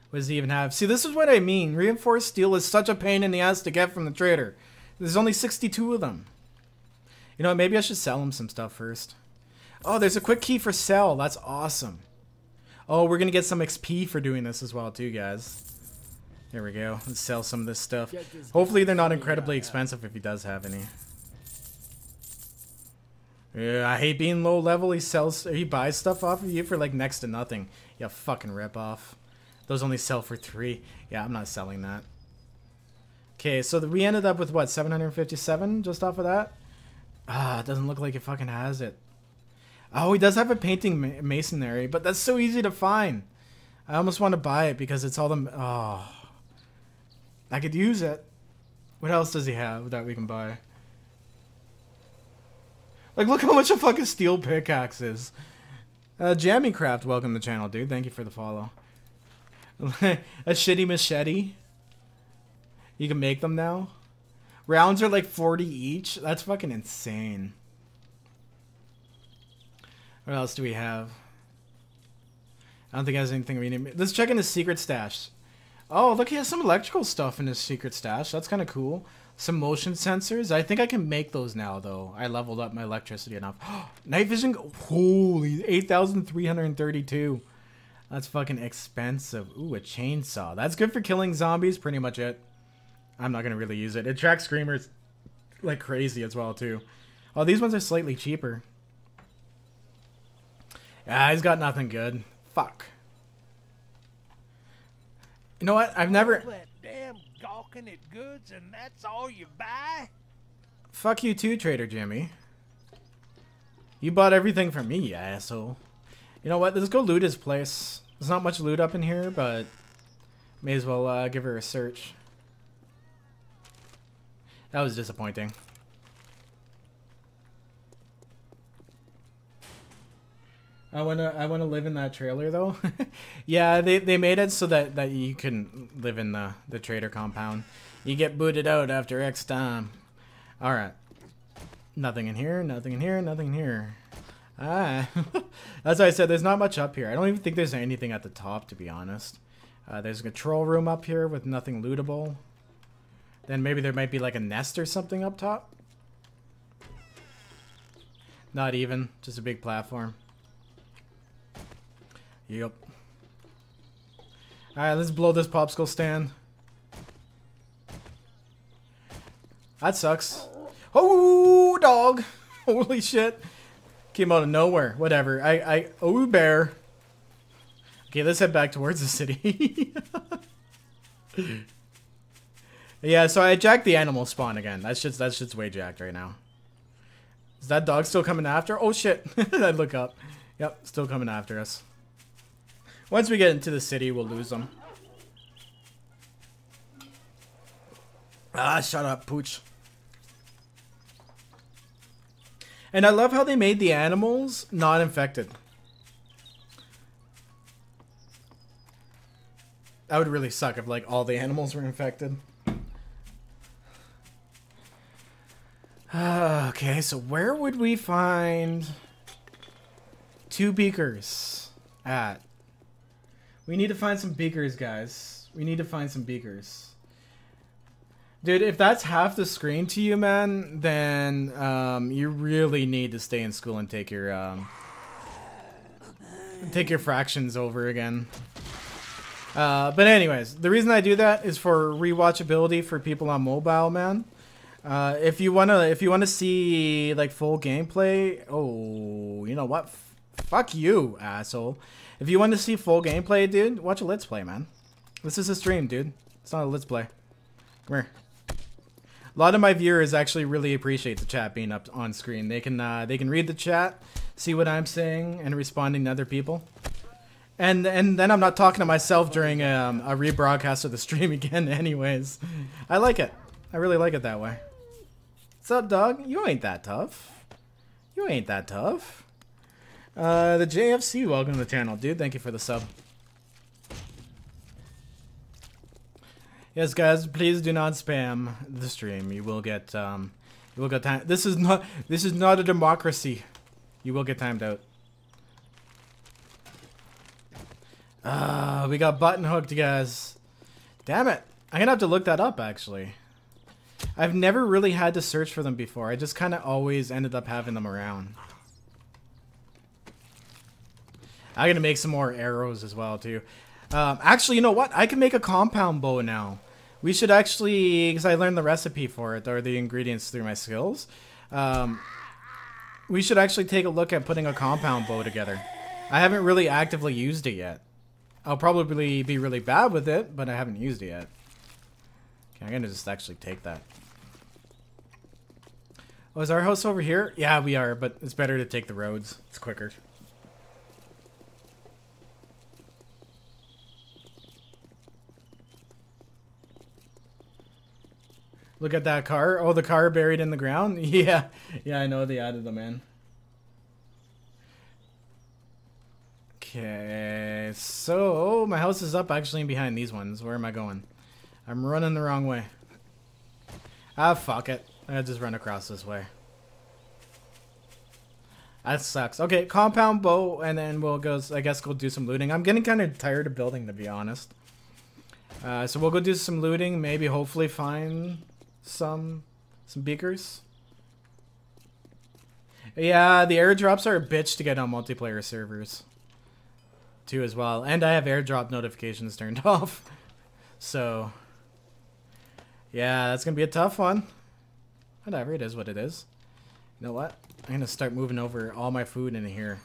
What does he even have? See, this is what I mean. Reinforced steel is such a pain in the ass to get from the trader. There's only 62 of them. You know, maybe I should sell him some stuff first. Oh, there's a quick key for sell. That's awesome. Oh, we're going to get some XP for doing this as well, too, guys. There we go. Let's sell some of this stuff. Hopefully they're not incredibly expensive if he does have any. Yeah, I hate being low level. He buys stuff off of you for like next to nothing. Yeah, fucking rip off. Those only sell for 3. Yeah, I'm not selling that. Okay, so we ended up with what, 757 just off of that? Ah, it doesn't look like it fucking has it. Oh, he does have a painting masonry, but that's so easy to find. I almost want to buy it because it's all the... Oh. I could use it. What else does he have that we can buy? Like, look how much a fucking steel pickaxe is. Jammy Craft, welcome to the channel, dude. Thank you for the follow. A shitty machete. You can make them now. Rounds are like 40 each. That's fucking insane. What else do we have? I don't think he has anything we need. Let's check in his secret stash. Oh, look, he has some electrical stuff in his secret stash. That's kind of cool. Some motion sensors. I think I can make those now, though. I leveled up my electricity enough. Night vision. Holy, 8,332. That's fucking expensive. Ooh, a chainsaw. That's good for killing zombies. Pretty much it. I'm not going to really use it. It tracks screamers like crazy as well, too. Oh, these ones are slightly cheaper. Yeah, he's got nothing good. Fuck. You know what? I've never... All that damn gawking at goods and that's all you buy? Fuck you too, Trader Jimmy. You bought everything from me, you asshole. You know what? Let's go loot his place. There's not much loot up in here, but may as well give her a search. That was disappointing. I wanna live in that trailer though. Yeah, they made it so that you can live in the trader compound. You get booted out after X time. All right. Nothing in here. Nothing in here. Nothing in here. Ah, as I said, there's not much up here. I don't even think there's anything at the top, to be honest. There's a control room up here with nothing lootable. Then maybe there might be like a nest or something up top. Not even, just a big platform. Yep. Alright, let's blow this popsicle stand. That sucks. Oh, dog. Holy shit. Came out of nowhere. Whatever. Oh, bear. Okay, let's head back towards the city. Yeah, so I jacked the animal spawn again. That's just way jacked right now. Is that dog still coming after? Oh, shit. I look up. Yep, still coming after us. Once we get into the city, we'll lose them. Ah, shut up, Pooch. And I love how they made the animals not infected. That would really suck if, like, all the animals were infected. Okay, so where would we find 2 beakers at? We need to find some beakers, guys. We need to find some beakers. Dude, if that's half the screen to you, man, then you really need to stay in school and take your fractions over again. But anyways, the reason I do that is for rewatchability for people on mobile, man. If you wanna see like full gameplay, oh, you know what? Fuck you, asshole. If you want to see full gameplay, dude, watch a Let's Play, man. This is a stream, dude. It's not a Let's Play. Come here. A lot of my viewers actually really appreciate the chat being up on screen. They can read the chat, see what I'm saying, and responding to other people. And then I'm not talking to myself during a rebroadcast of the stream again anyways. I like it. I really like it that way. What's up, dog? You ain't that tough. You ain't that tough. The JFC, welcome to the channel, dude. Thank you for the sub. Yes, guys, please do not spam the stream. You will get time. This is not a democracy. You will get timed out. We got button hooked, guys. Damn it. I'm gonna have to look that up, actually. I've never really had to search for them before. I just kind of always ended up having them around. I'm gonna make some more arrows as well, too. Actually, you know what? I can make a compound bow now. We should actually, because I learned the recipe for it, or the ingredients through my skills. We should actually take a look at putting a compound bow together. I haven't really actively used it yet. I'll probably be really bad with it, but I haven't used it yet. Okay, I'm gonna just actually take that. Oh, is our house over here? Yeah, we are, but it's better to take the roads. It's quicker. Look at that car. Oh, the car buried in the ground? Yeah. Yeah, I know they added them in. Okay, so my house is up actually behind these ones. Where am I going? I'm running the wrong way. Ah, fuck it. I'll just run across this way. That sucks. Okay, compound bow, and then we'll go, I guess we'll do some looting. I'm getting kind of tired of building, to be honest. So we'll go do some looting, maybe hopefully find some beakers. Yeah, the airdrops are a bitch to get on multiplayer servers too as well, and I have airdrop notifications turned off, so yeah, that's gonna be a tough one. Whatever, it is what it is. You know what? I'm gonna start moving over all my food in here.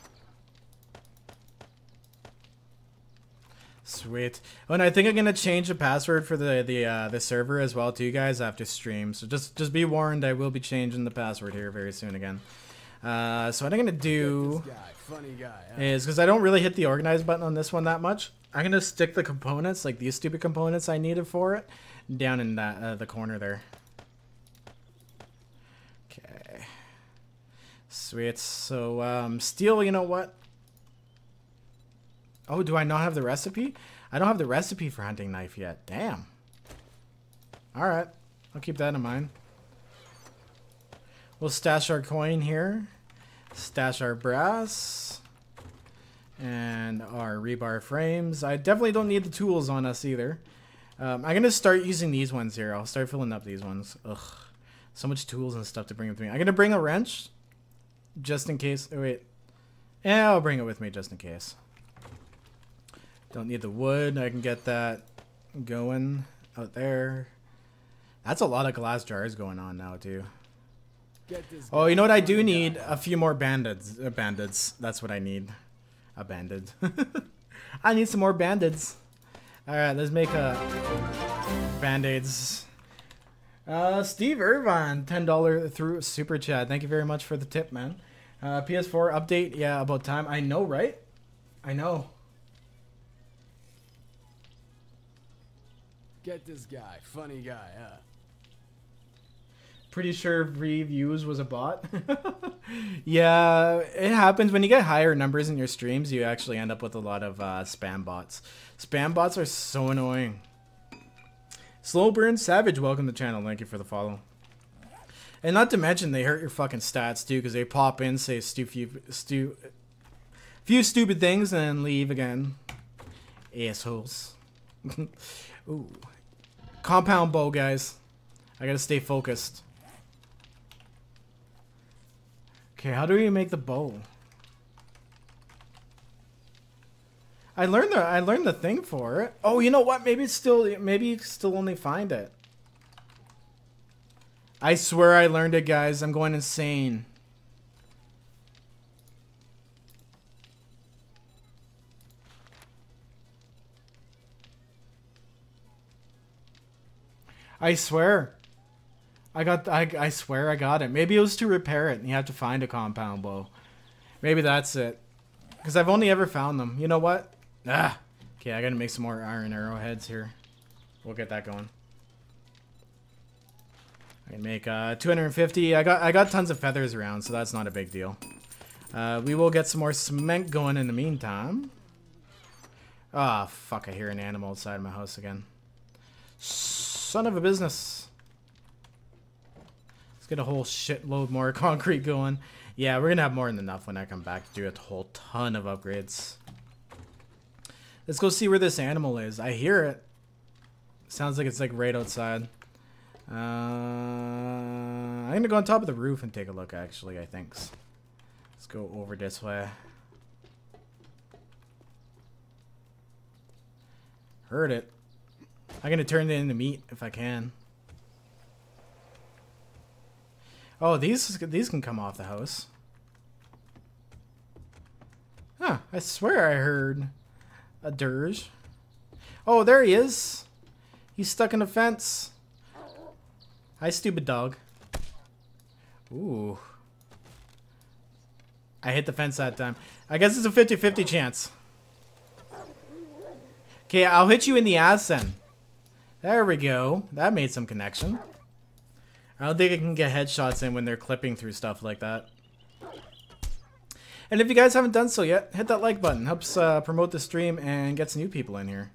Sweet. Oh, and I think I'm gonna change the password for the server as well too, guys, after stream. So just be warned, I will be changing the password here very soon again. So what I'm gonna do is, because I don't really hit the organize button on this one that much, I'm gonna stick the components, like these stupid components I needed for it, down in that the corner there. Okay. Sweet. So steel, you know what? Oh, do I not have the recipe? I don't have the recipe for hunting knife yet. Damn. Alright. I'll keep that in mind. We'll stash our coin here. Stash our brass. And our rebar frames. I definitely don't need the tools on us either. I'm going to start using these ones here. I'll start filling up these ones. Ugh. So much tools and stuff to bring with me. I'm going to bring a wrench. Just in case. Oh, wait. Yeah, I'll bring it with me just in case. Don't need the wood. I can get that going out there. That's a lot of glass jars going on now, too. Oh, you know what? I do need a few more bandits. Bandits. That's what I need. A bandit. I need some more bandits. Alright, let's make a band-aids. Steve Irvine, $10 through Super Chat. Thank you very much for the tip, man. PS4 update. Yeah, about time. I know, right? I know. Get this guy, funny guy, huh? Pretty sure reviews was a bot. Yeah, it happens when you get higher numbers in your streams. You actually end up with a lot of spam bots. Spam bots are so annoying. Slow Burn Savage, welcome to the channel. Thank you for the follow. And not to mention, they hurt your fucking stats too, because they pop in, say few stupid things, and then leave again. Assholes. Ooh. Compound bow, guys. I gotta stay focused. Okay, how do we make the bow? I learned the thing for it. Oh, you know what? Maybe you can still only find it. I swear I learned it, guys. I'm going insane. I swear. I swear I got it. Maybe it was to repair it and you have to find a compound bow. Maybe that's it. Because I've only ever found them. You know what? Ah. Okay, I gotta make some more iron arrowheads here. We'll get that going. I can make 250. I got tons of feathers around, so that's not a big deal. We will get some more cement going in the meantime. Ah, fuck, I hear an animal outside my house again. Son of a business. Let's get a whole shitload more concrete going. Yeah, we're gonna have more than enough when I come back to do a whole ton of upgrades. Let's go see where this animal is. I hear it. Sounds like it's like right outside. I'm gonna go on top of the roof and take a look, actually, I think. Let's go over this way. Heard it. I'm gonna turn it into meat if I can. Oh, these can come off the house. Huh, I swear I heard a dirge. Oh, there he is. He's stuck in a fence. Hi, stupid dog. Ooh. I hit the fence that time. I guess it's a 50-50 chance. Okay, I'll hit you in the ass then. There we go. That made some connection. I don't think I can get headshots in when they're clipping through stuff like that. And if you guys haven't done so yet, hit that like button. Helps promote the stream and get some new people in here.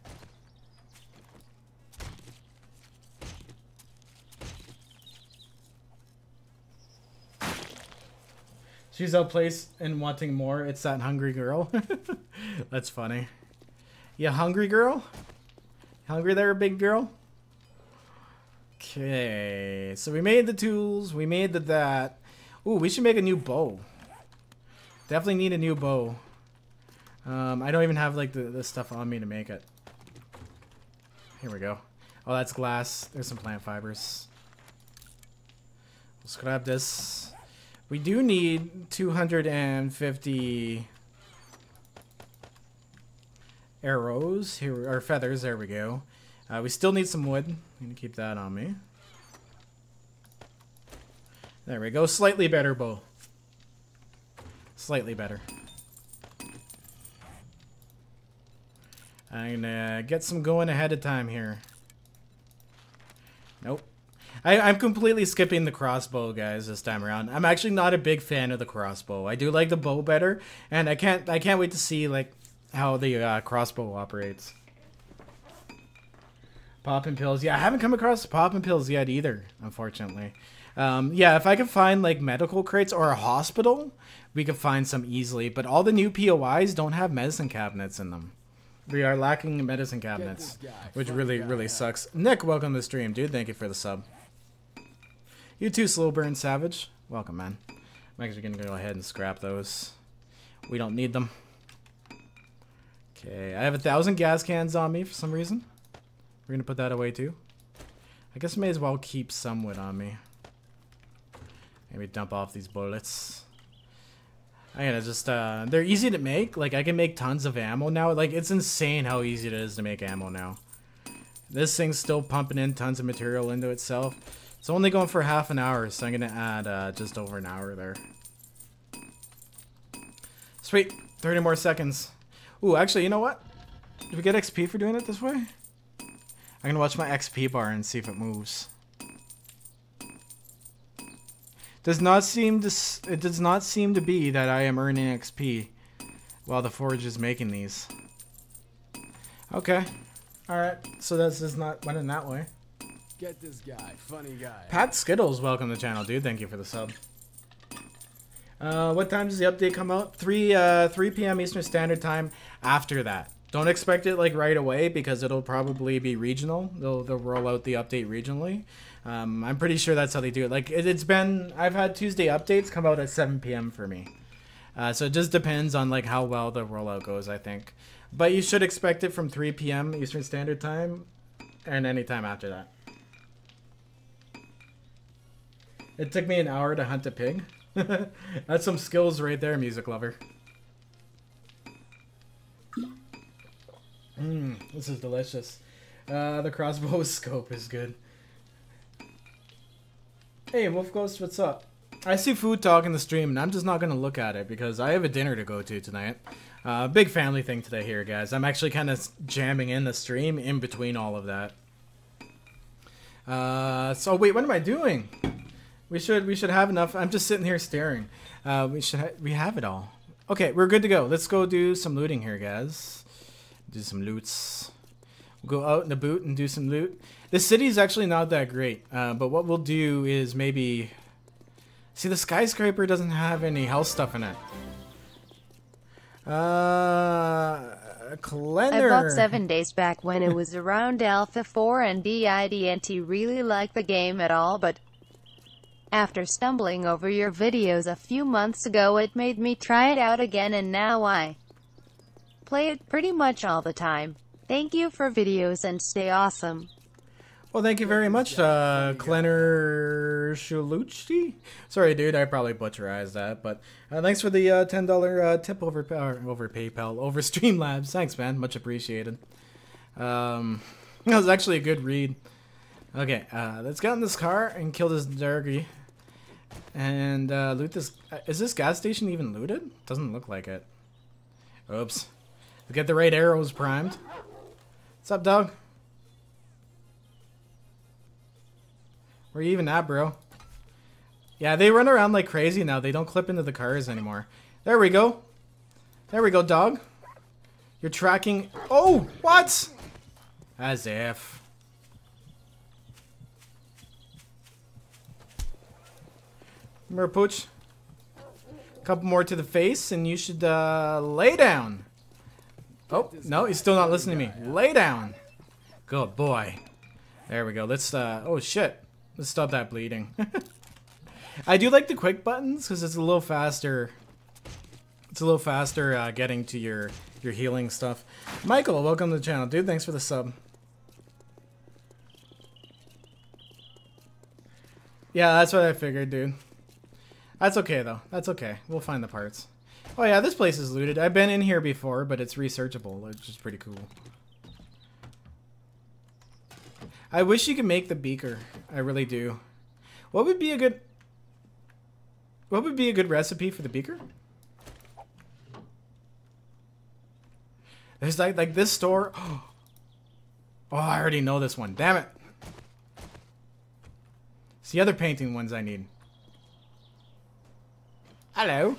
She's outplaced and wanting more. It's that hungry girl. That's funny. You hungry girl? Hungry there, big girl? Okay, so we made the tools. We made that. Ooh, we should make a new bow. Definitely need a new bow. I don't even have like the stuff on me to make it. Here we go. Oh, that's glass. There's some plant fibers. Let's grab this. We do need 250 arrows here, or feathers. There we go. We still need some wood. I'm gonna keep that on me. There we go. Slightly better bow. Slightly better. I'm gonna get some going ahead of time here. Nope. I'm completely skipping the crossbow, guys, this time around. I'm actually not a big fan of the crossbow. I do like the bow better, and I can't wait to see like how the crossbow operates. Poppin' pills. Yeah, I haven't come across poppin' pills yet either, unfortunately. Yeah, if I could find like medical crates or a hospital, we could find some easily. But all the new POIs don't have medicine cabinets in them. We are lacking medicine cabinets, which really sucks. Nick, welcome to the stream, dude. Thank you for the sub. You too, Slow Burn Savage. Welcome, man. I'm actually gonna go ahead and scrap those. We don't need them. Okay, I have 1,000 gas cans on me for some reason. We're gonna put that away too. I guess I may as well keep some wood on me. Maybe dump off these bullets. I gotta just, they're easy to make. Like, I can make tons of ammo now. Like, it's insane how easy it is to make ammo now. This thing's still pumping in tons of material into itself. It's only going for half an hour, so I'm gonna add just over an hour there. Sweet, 30 more seconds. Ooh, actually, you know what? Did we get XP for doing it this way? I'm gonna watch my XP bar and see if it moves. It does not seem to be that I am earning XP while the forge is making these. Okay. Alright, so this is not running that way. Get this guy, funny guy. Pat Skittles, welcome to the channel, dude. Thank you for the sub. What time does the update come out? 3 p.m. Eastern Standard Time. After that, Don't expect it like right away because it'll probably be regional. They'll roll out the update regionally. I'm pretty sure that's how they do it. Like it's been, I've had Tuesday updates come out at 7 p.m. for me. So it just depends on like how well the rollout goes, I think. But you should expect it from 3 p.m. Eastern Standard Time and any time after that. It took me an hour to hunt a pig. That's some skills right there, music lover. This is delicious. The crossbow scope is good. Hey, Wolf Ghost, what's up? I see food talk in the stream, and I'm just not going to look at it because I have a dinner to go to tonight. Big family thing today here, guys. I'm actually kind of jamming in the stream in between all of that. So wait, what am I doing? We should have enough. I'm just sitting here staring. We have it all. Okay, we're good to go. Let's go do some looting here, guys. Do some loots. We'll go out in the boot and do some loot. The city's actually not that great, but what we'll do is maybe... See, the skyscraper doesn't have any health stuff in it. Cleaner. I bought 7 days back when it was around Alpha 4 and didn't really like the game at all, but after stumbling over your videos a few months ago, it made me try it out again, and now I play it pretty much all the time. Thank you for videos and stay awesome. Well, thank you very much, Cleaner Shuluchi. Sorry, dude, I probably butcherized that, but thanks for the $10 tip over PayPal, over Streamlabs. Thanks, man. Much appreciated. That was actually a good read. Okay, let's get in this car and kill this Dergy. And loot this. Is this gas station even looted? Doesn't look like it. Oops. Let's get the right arrows primed. What's up, dog? Where you even at, bro? Yeah, they run around like crazy now. They don't clip into the cars anymore. There we go. There we go, dog. You're tracking... Oh, what? As if. Remember, Pooch? A couple more to the face, and you should lay down. Oh, no, he's still not listening to me. Lay down. Good boy. There we go. Let's, oh, shit. Let's stop that bleeding. I do like the quick buttons because it's a little faster. It's a little faster getting to your healing stuff. Michael, welcome to the channel, dude. Thanks for the sub. Yeah, that's what I figured, dude. That's okay though. That's okay. We'll find the parts. Oh yeah, this place is looted. I've been in here before, but it's researchable, which is pretty cool. I wish you could make the beaker. I really do. What would be a good recipe for the beaker? There's like this store. Oh, I already know this one. Damn it. It's the other painting ones I need. Hello.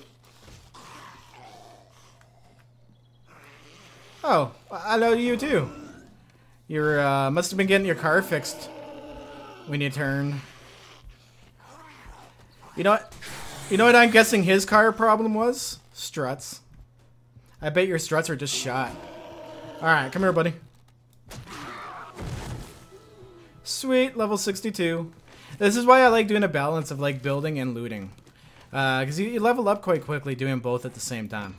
Oh, hello to you too. You're must have been getting your car fixed when you turn. You know what? You know what I'm guessing his car problem was? Struts. I bet your struts are just shot. Alright, come here, buddy. Sweet, level 62. This is why I like doing a balance of like building and looting. Because you level up quite quickly doing both at the same time.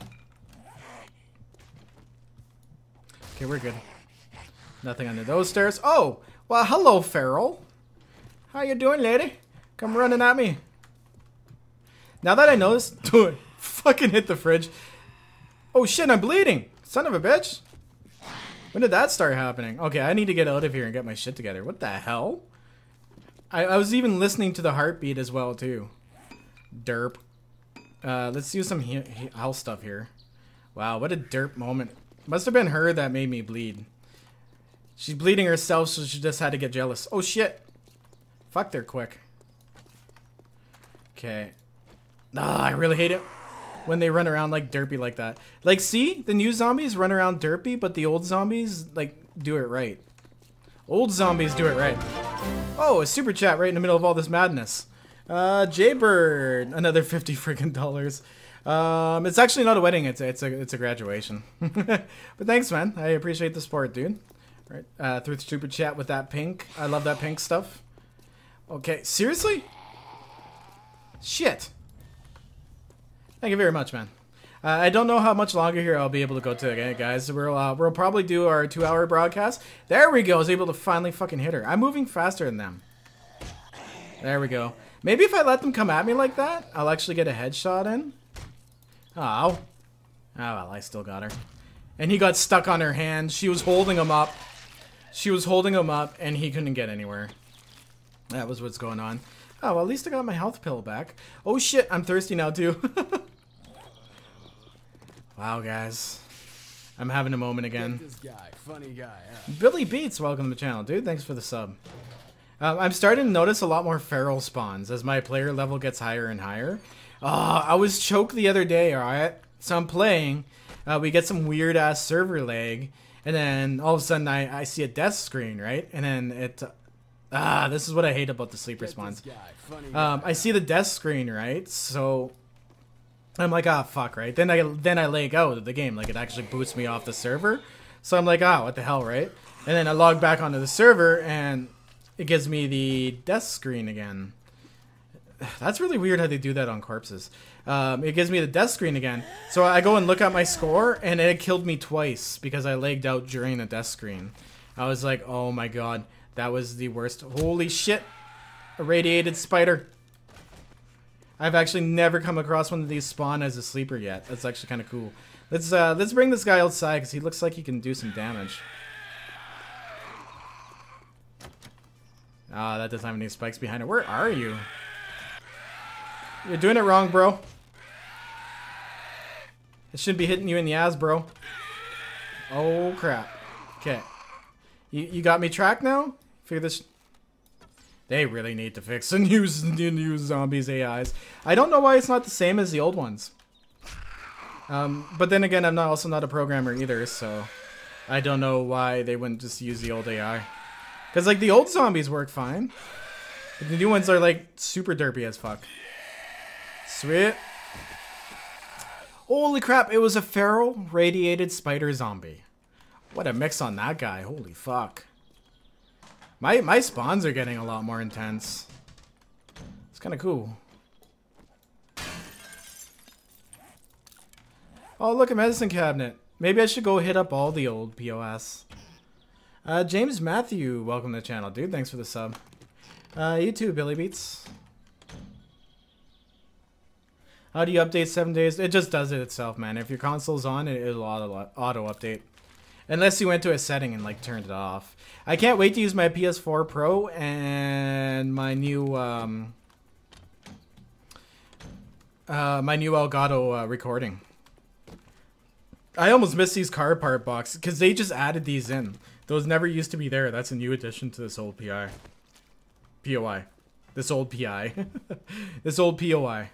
Okay, we're good. Nothing under those stairs. Oh! Well, hello, Feral. How you doing, lady? Come running at me. Now that I know this... Dude, fucking hit the fridge. Oh shit, I'm bleeding! Son of a bitch! When did that start happening? Okay, I need to get out of here and get my shit together. What the hell? I was even listening to the heartbeat as well, too. Derp. Let's do some health stuff here. Wow, what a derp moment. Must have been her that made me bleed. She's bleeding herself, so she just had to get jealous. Oh shit! Fuck, they're quick. Okay. Ah, I really hate it when they run around like derpy like that. Like, see? The new zombies run around derpy, but the old zombies, like, do it right. Old zombies do it right. Oh, a super chat right in the middle of all this madness. Jaybird, another 50 freaking dollars. It's actually not a wedding. It's a graduation. But thanks, man. I appreciate the support, dude. Right, through the super chat with that pink. I love that pink stuff. Okay, seriously? Shit. Thank you very much, man. I don't know how much longer here I'll be able to go to again, guys. We'll probably do our 2-hour broadcast. There we go. I was able to finally fucking hit her. I'm moving faster than them. There we go. Maybe if I let them come at me like that, I'll actually get a headshot in. Oh. Oh, well, I still got her. And he got stuck on her hand. She was holding him up. She was holding him up, and he couldn't get anywhere. That was what's going on. Oh, well, at least I got my health pill back. Oh, shit. I'm thirsty now, too. Wow, guys. I'm having a moment again. This guy, funny guy. Billy Beats, welcome to the channel, dude. Thanks for the sub. I'm starting to notice a lot more feral spawns as my player level gets higher and higher. I was choked the other day, alright? So I'm playing. We get some weird-ass server lag. And then all of a sudden I see a death screen, right? And then it... this is what I hate about the sleeper spawns. I see the death screen, right? So... I'm like, ah, fuck, right? Then I lag out of the game. Like, it actually boots me off the server. So I'm like, what the hell, right? And then I log back onto the server, and it gives me the death screen again. That's really weird how they do that on corpses. It gives me the death screen again. So I go and look at my score, and it killed me twice because I lagged out during the death screen. I was like, oh my god, that was the worst. Holy shit. A radiated spider. I've actually never come across one of these spawn as a sleeper yet. That's actually kind of cool. Let's bring this guy outside because he looks like he can do some damage. That doesn't have any spikes behind it. Where are you? You're doing it wrong, bro. It shouldn't be hitting you in the ass, bro. Oh, crap. Okay. You got me tracked now? Figure this... They really need to fix the new zombies AIs. I don't know why it's not the same as the old ones. But then again, I'm also not a programmer either, so... I don't know why they wouldn't just use the old AI. Because, like, the old zombies work fine. But the new ones are, like, super derpy as fuck. Sweet. Holy crap, it was a feral radiated spider zombie. What a mix on that guy. Holy fuck. My spawns are getting a lot more intense. It's kind of cool. Oh, look, a medicine cabinet. Maybe I should go hit up all the old POS. James Matthew, welcome to the channel, dude. Thanks for the sub. You too, Billy Beats. How do you update 7 days? It just does it itself, man. If your console's on, it'll auto-update. Unless you went to a setting and, like, turned it off. I can't wait to use my PS4 Pro and my new Elgato recording. I almost missed these car part boxes because they just added these in. Those never used to be there. That's a new addition to this old POI. This old PI. This old POI.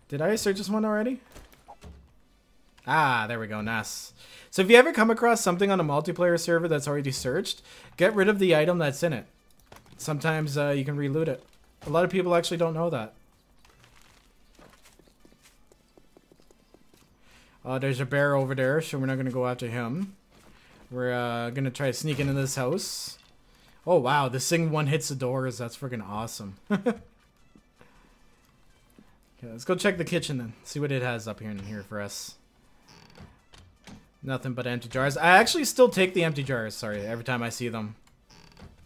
Did I search this one already? There we go. Nice. So if you ever come across something on a multiplayer server that's already searched, get rid of the item that's in it. Sometimes you can reloot it. A lot of people actually don't know that. There's a bear over there, so we're not going to go after him. We're going to try to sneak into this house. Oh, wow. This thing one hits the doors. That's freaking awesome. Okay, let's go check the kitchen then. See what it has up here in here for us. Nothing but empty jars. I actually still take the empty jars, sorry, every time I see them.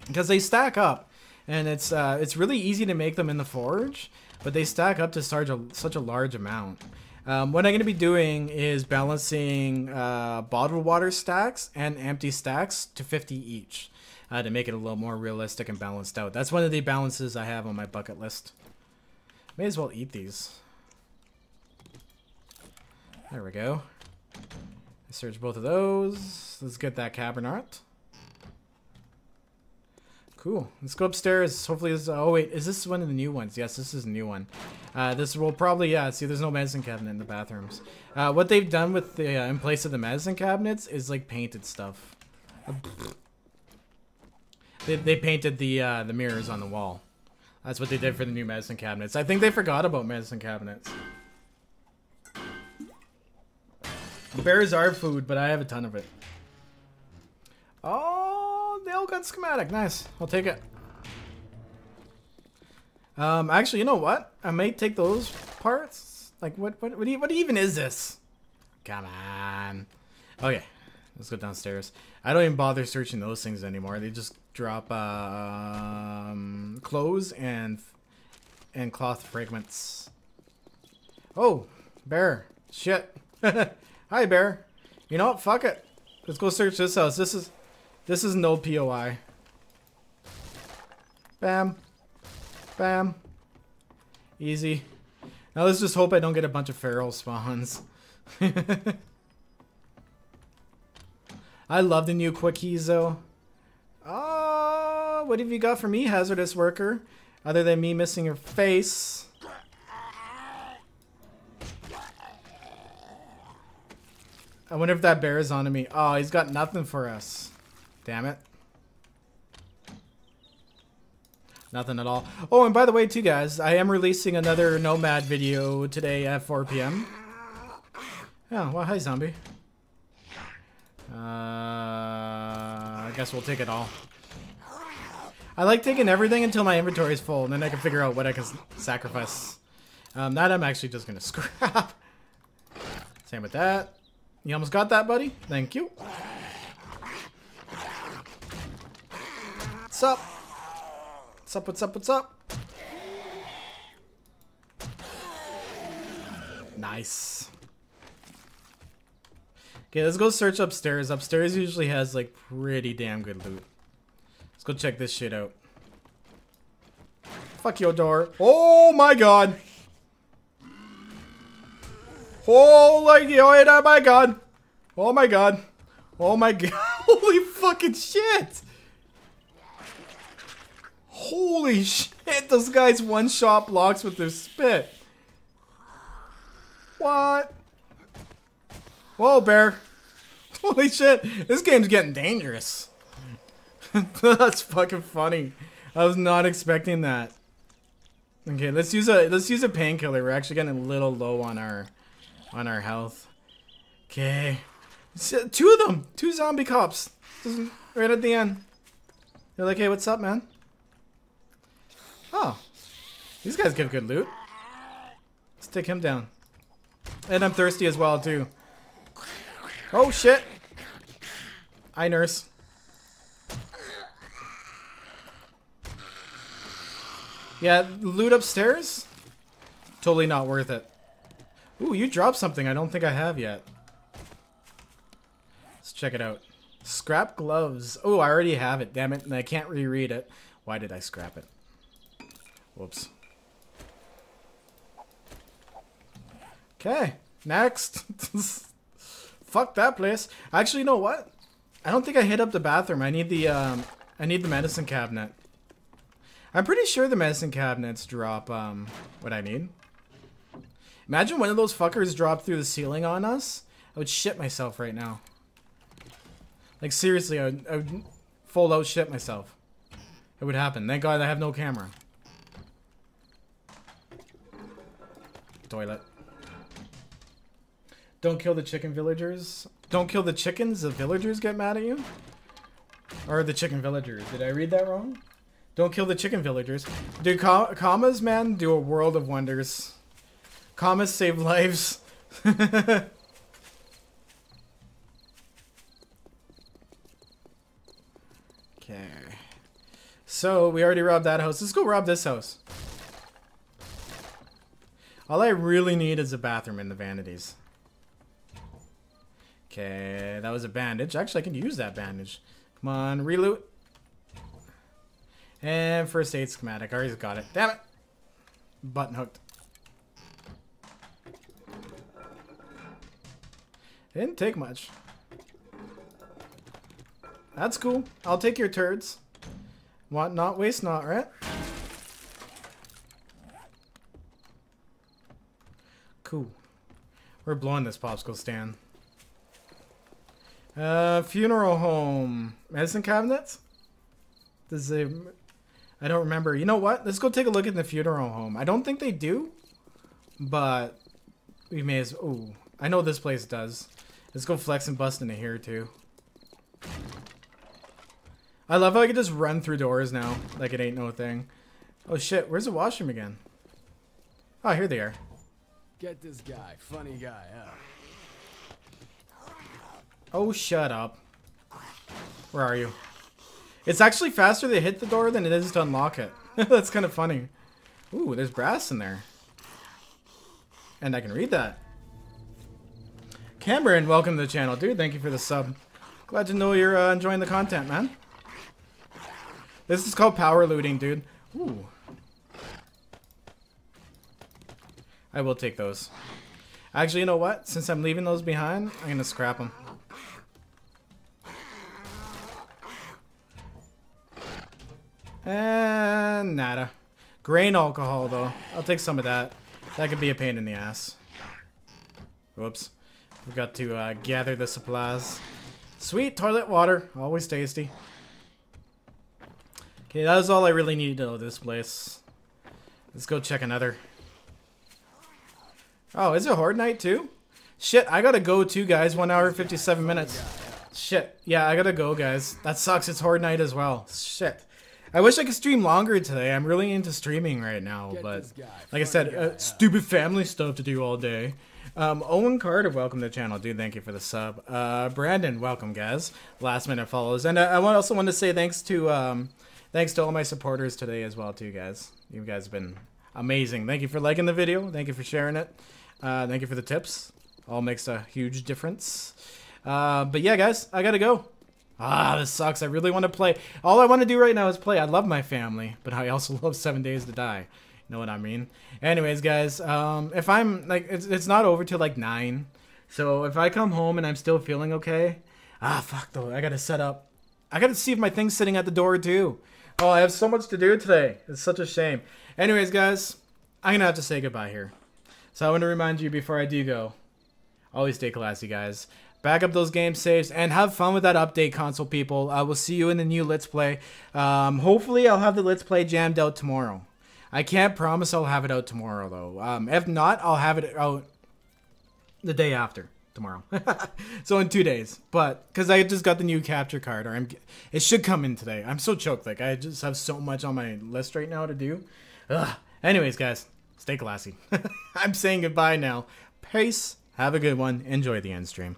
Because they stack up. And it's really easy to make them in the forge. But they stack up to such a large amount. What I'm going to be doing is balancing bottled water stacks and empty stacks to 50 each. To make it a little more realistic and balanced out. That's one of the balances I have on my bucket list. May as well eat these. There we go. I search both of those. Let's get that cabernet. Cool. Let's go upstairs. Hopefully this... Oh, wait. Is this one of the new ones? Yes, this is a new one. This will probably... Yeah, see, there's no medicine cabinet in the bathrooms. What they've done with the... in place of the medicine cabinets is, like, painted stuff. They painted the mirrors on the wall. That's what they did for the new medicine cabinets. I think they forgot about medicine cabinets. Bears are food, but I have a ton of it. Oh, the Elgato schematic. Nice. I'll take it. Actually, you know what? I may take those parts. Like, what even is this? Come on. Okay, let's go downstairs. I don't even bother searching those things anymore. They just drop clothes and cloth fragments. Oh, bear. Shit. Hi, bear. You know what? Fuck it. Let's go search this house. This is no POI. Bam. Bam. Easy. Now let's just hope I don't get a bunch of feral spawns. I love the new quick keys though. Oh, what have you got for me, hazardous worker? Other than me missing your face. I wonder if that bear is onto me. Oh, he's got nothing for us. Damn it. Nothing at all. Oh, and by the way, too, guys, I am releasing another Nomad video today at 4 p.m. Oh, well, hi, zombie. I guess we'll take it all. I like taking everything until my inventory is full, and then I can figure out what I can sacrifice. That I'm actually just going to scrap. Same with that. You almost got that, buddy? Thank you. What's up? What's up, what's up, what's up? Nice. Okay, let's go search upstairs. Upstairs usually has, like, pretty damn good loot. Let's go check this shit out. Fuck your door. Oh my god! Oh my god! Oh my god! Oh my god! Holy fucking shit! Holy shit! Those guys one-shot blocks with their spit. What? Whoa, bear! Holy shit! This game's getting dangerous. That's fucking funny. I was not expecting that. Okay, let's use a painkiller. We're actually getting a little low on our health. Okay, two of them, two zombie cops, right at the end. They're like, "Hey, what's up, man?" Oh, these guys give good loot. Let's take him down. And I'm thirsty as well too. Oh shit! I nurse. Yeah, loot upstairs? Totally not worth it. Ooh, you dropped something I don't think I have yet. Let's check it out. Scrap gloves. Oh, I already have it, damn it, and I can't reread it. Why did I scrap it? Whoops. Okay, next. Fuck that place. Actually, you know what? I don't think I hit up the bathroom. I need the medicine cabinet. I'm pretty sure the medicine cabinets drop what I need. Imagine one of those fuckers dropped through the ceiling on us. I would shit myself right now. Like seriously, I would full out shit myself. It would happen. Thank God I have no camera. Toilet. Don't kill the chicken villagers. Don't kill the chickens. The villagers get mad at you. Or the chicken villagers. Did I read that wrong? Don't kill the chicken villagers. Dude, commas, man, do a world of wonders. Commas save lives. Okay. So, we already robbed that house. Let's go rob this house. All I really need is a bathroom in the vanities. Okay, that was a bandage. Actually, I can use that bandage. Come on, reloot. And first aid schematic. I already got it. Damn it. Button hooked. Didn't take much. That's cool. I'll take your turds. Want not, waste not, right? Cool. We're blowing this popsicle stand. Funeral home. Medicine cabinets? Does it... I don't remember. You know what? Let's go take a look at the funeral home. I don't think they do, but we may as... Ooh, I know this place does. Let's go flex and bust into here too. I love how I can just run through doors now, like it ain't no thing. Oh shit, where's the washroom again? Oh, here they are. Get this guy, funny guy, Oh, shut up. Where are you? It's actually faster to hit the door than it is to unlock it. That's kind of funny. Ooh, there's brass in there. And I can read that. Cameron, welcome to the channel. Dude, thank you for the sub. Glad to know you're enjoying the content, man. This is called power looting, dude. Ooh. I will take those. Actually, you know what? Since I'm leaving those behind, I'm going to scrap them. And nada. Grain alcohol, though. I'll take some of that. That could be a pain in the ass. Whoops. Forgot to gather the supplies. Sweet toilet water. Always tasty. Okay, that was all I really needed to know this place. Let's go check another. Oh, is it Horde Night too? Shit, I gotta go too, guys. 1 hour, 57 minutes. Shit. Yeah, I gotta go, guys. That sucks. It's Horde Night as well. Shit. I wish I could stream longer today. I'm really into streaming right now, but like I said, stupid family stuff to do all day. Owen Carter, welcome to the channel, dude. Thank you for the sub. Brandon, welcome, guys. Last minute follows, and I also want to say thanks to all my supporters today as well, too, guys. You guys have been amazing. Thank you for liking the video. Thank you for sharing it. Thank you for the tips. All makes a huge difference. But yeah, guys, I gotta go. Ah, this sucks. I really want to play. All I want to do right now is play. I love my family, but I also love 7 Days to Die. You know what I mean? Anyways, guys, if I'm, like, it's not over till, like, 9. So if I come home and I'm still feeling okay, fuck, though. I got to set up. I got to see if my thing's sitting at the door, too. Oh, I have so much to do today. It's such a shame. Anyways, guys, I'm going to have to say goodbye here. So I want to remind you before I do go, always stay classy, guys. Back up those game saves and have fun with that update, console people. I will see you in the new Let's Play. Hopefully, I'll have the Let's Play jammed out tomorrow. I can't promise I'll have it out tomorrow, though. If not, I'll have it out the day after tomorrow. So in 2 days. But because I just got the new capture card, or it should come in today. I'm so choked. Like, I just have so much on my list right now to do. Ugh. Anyways, guys, stay classy. I'm saying goodbye now. Peace. Have a good one. Enjoy the end stream.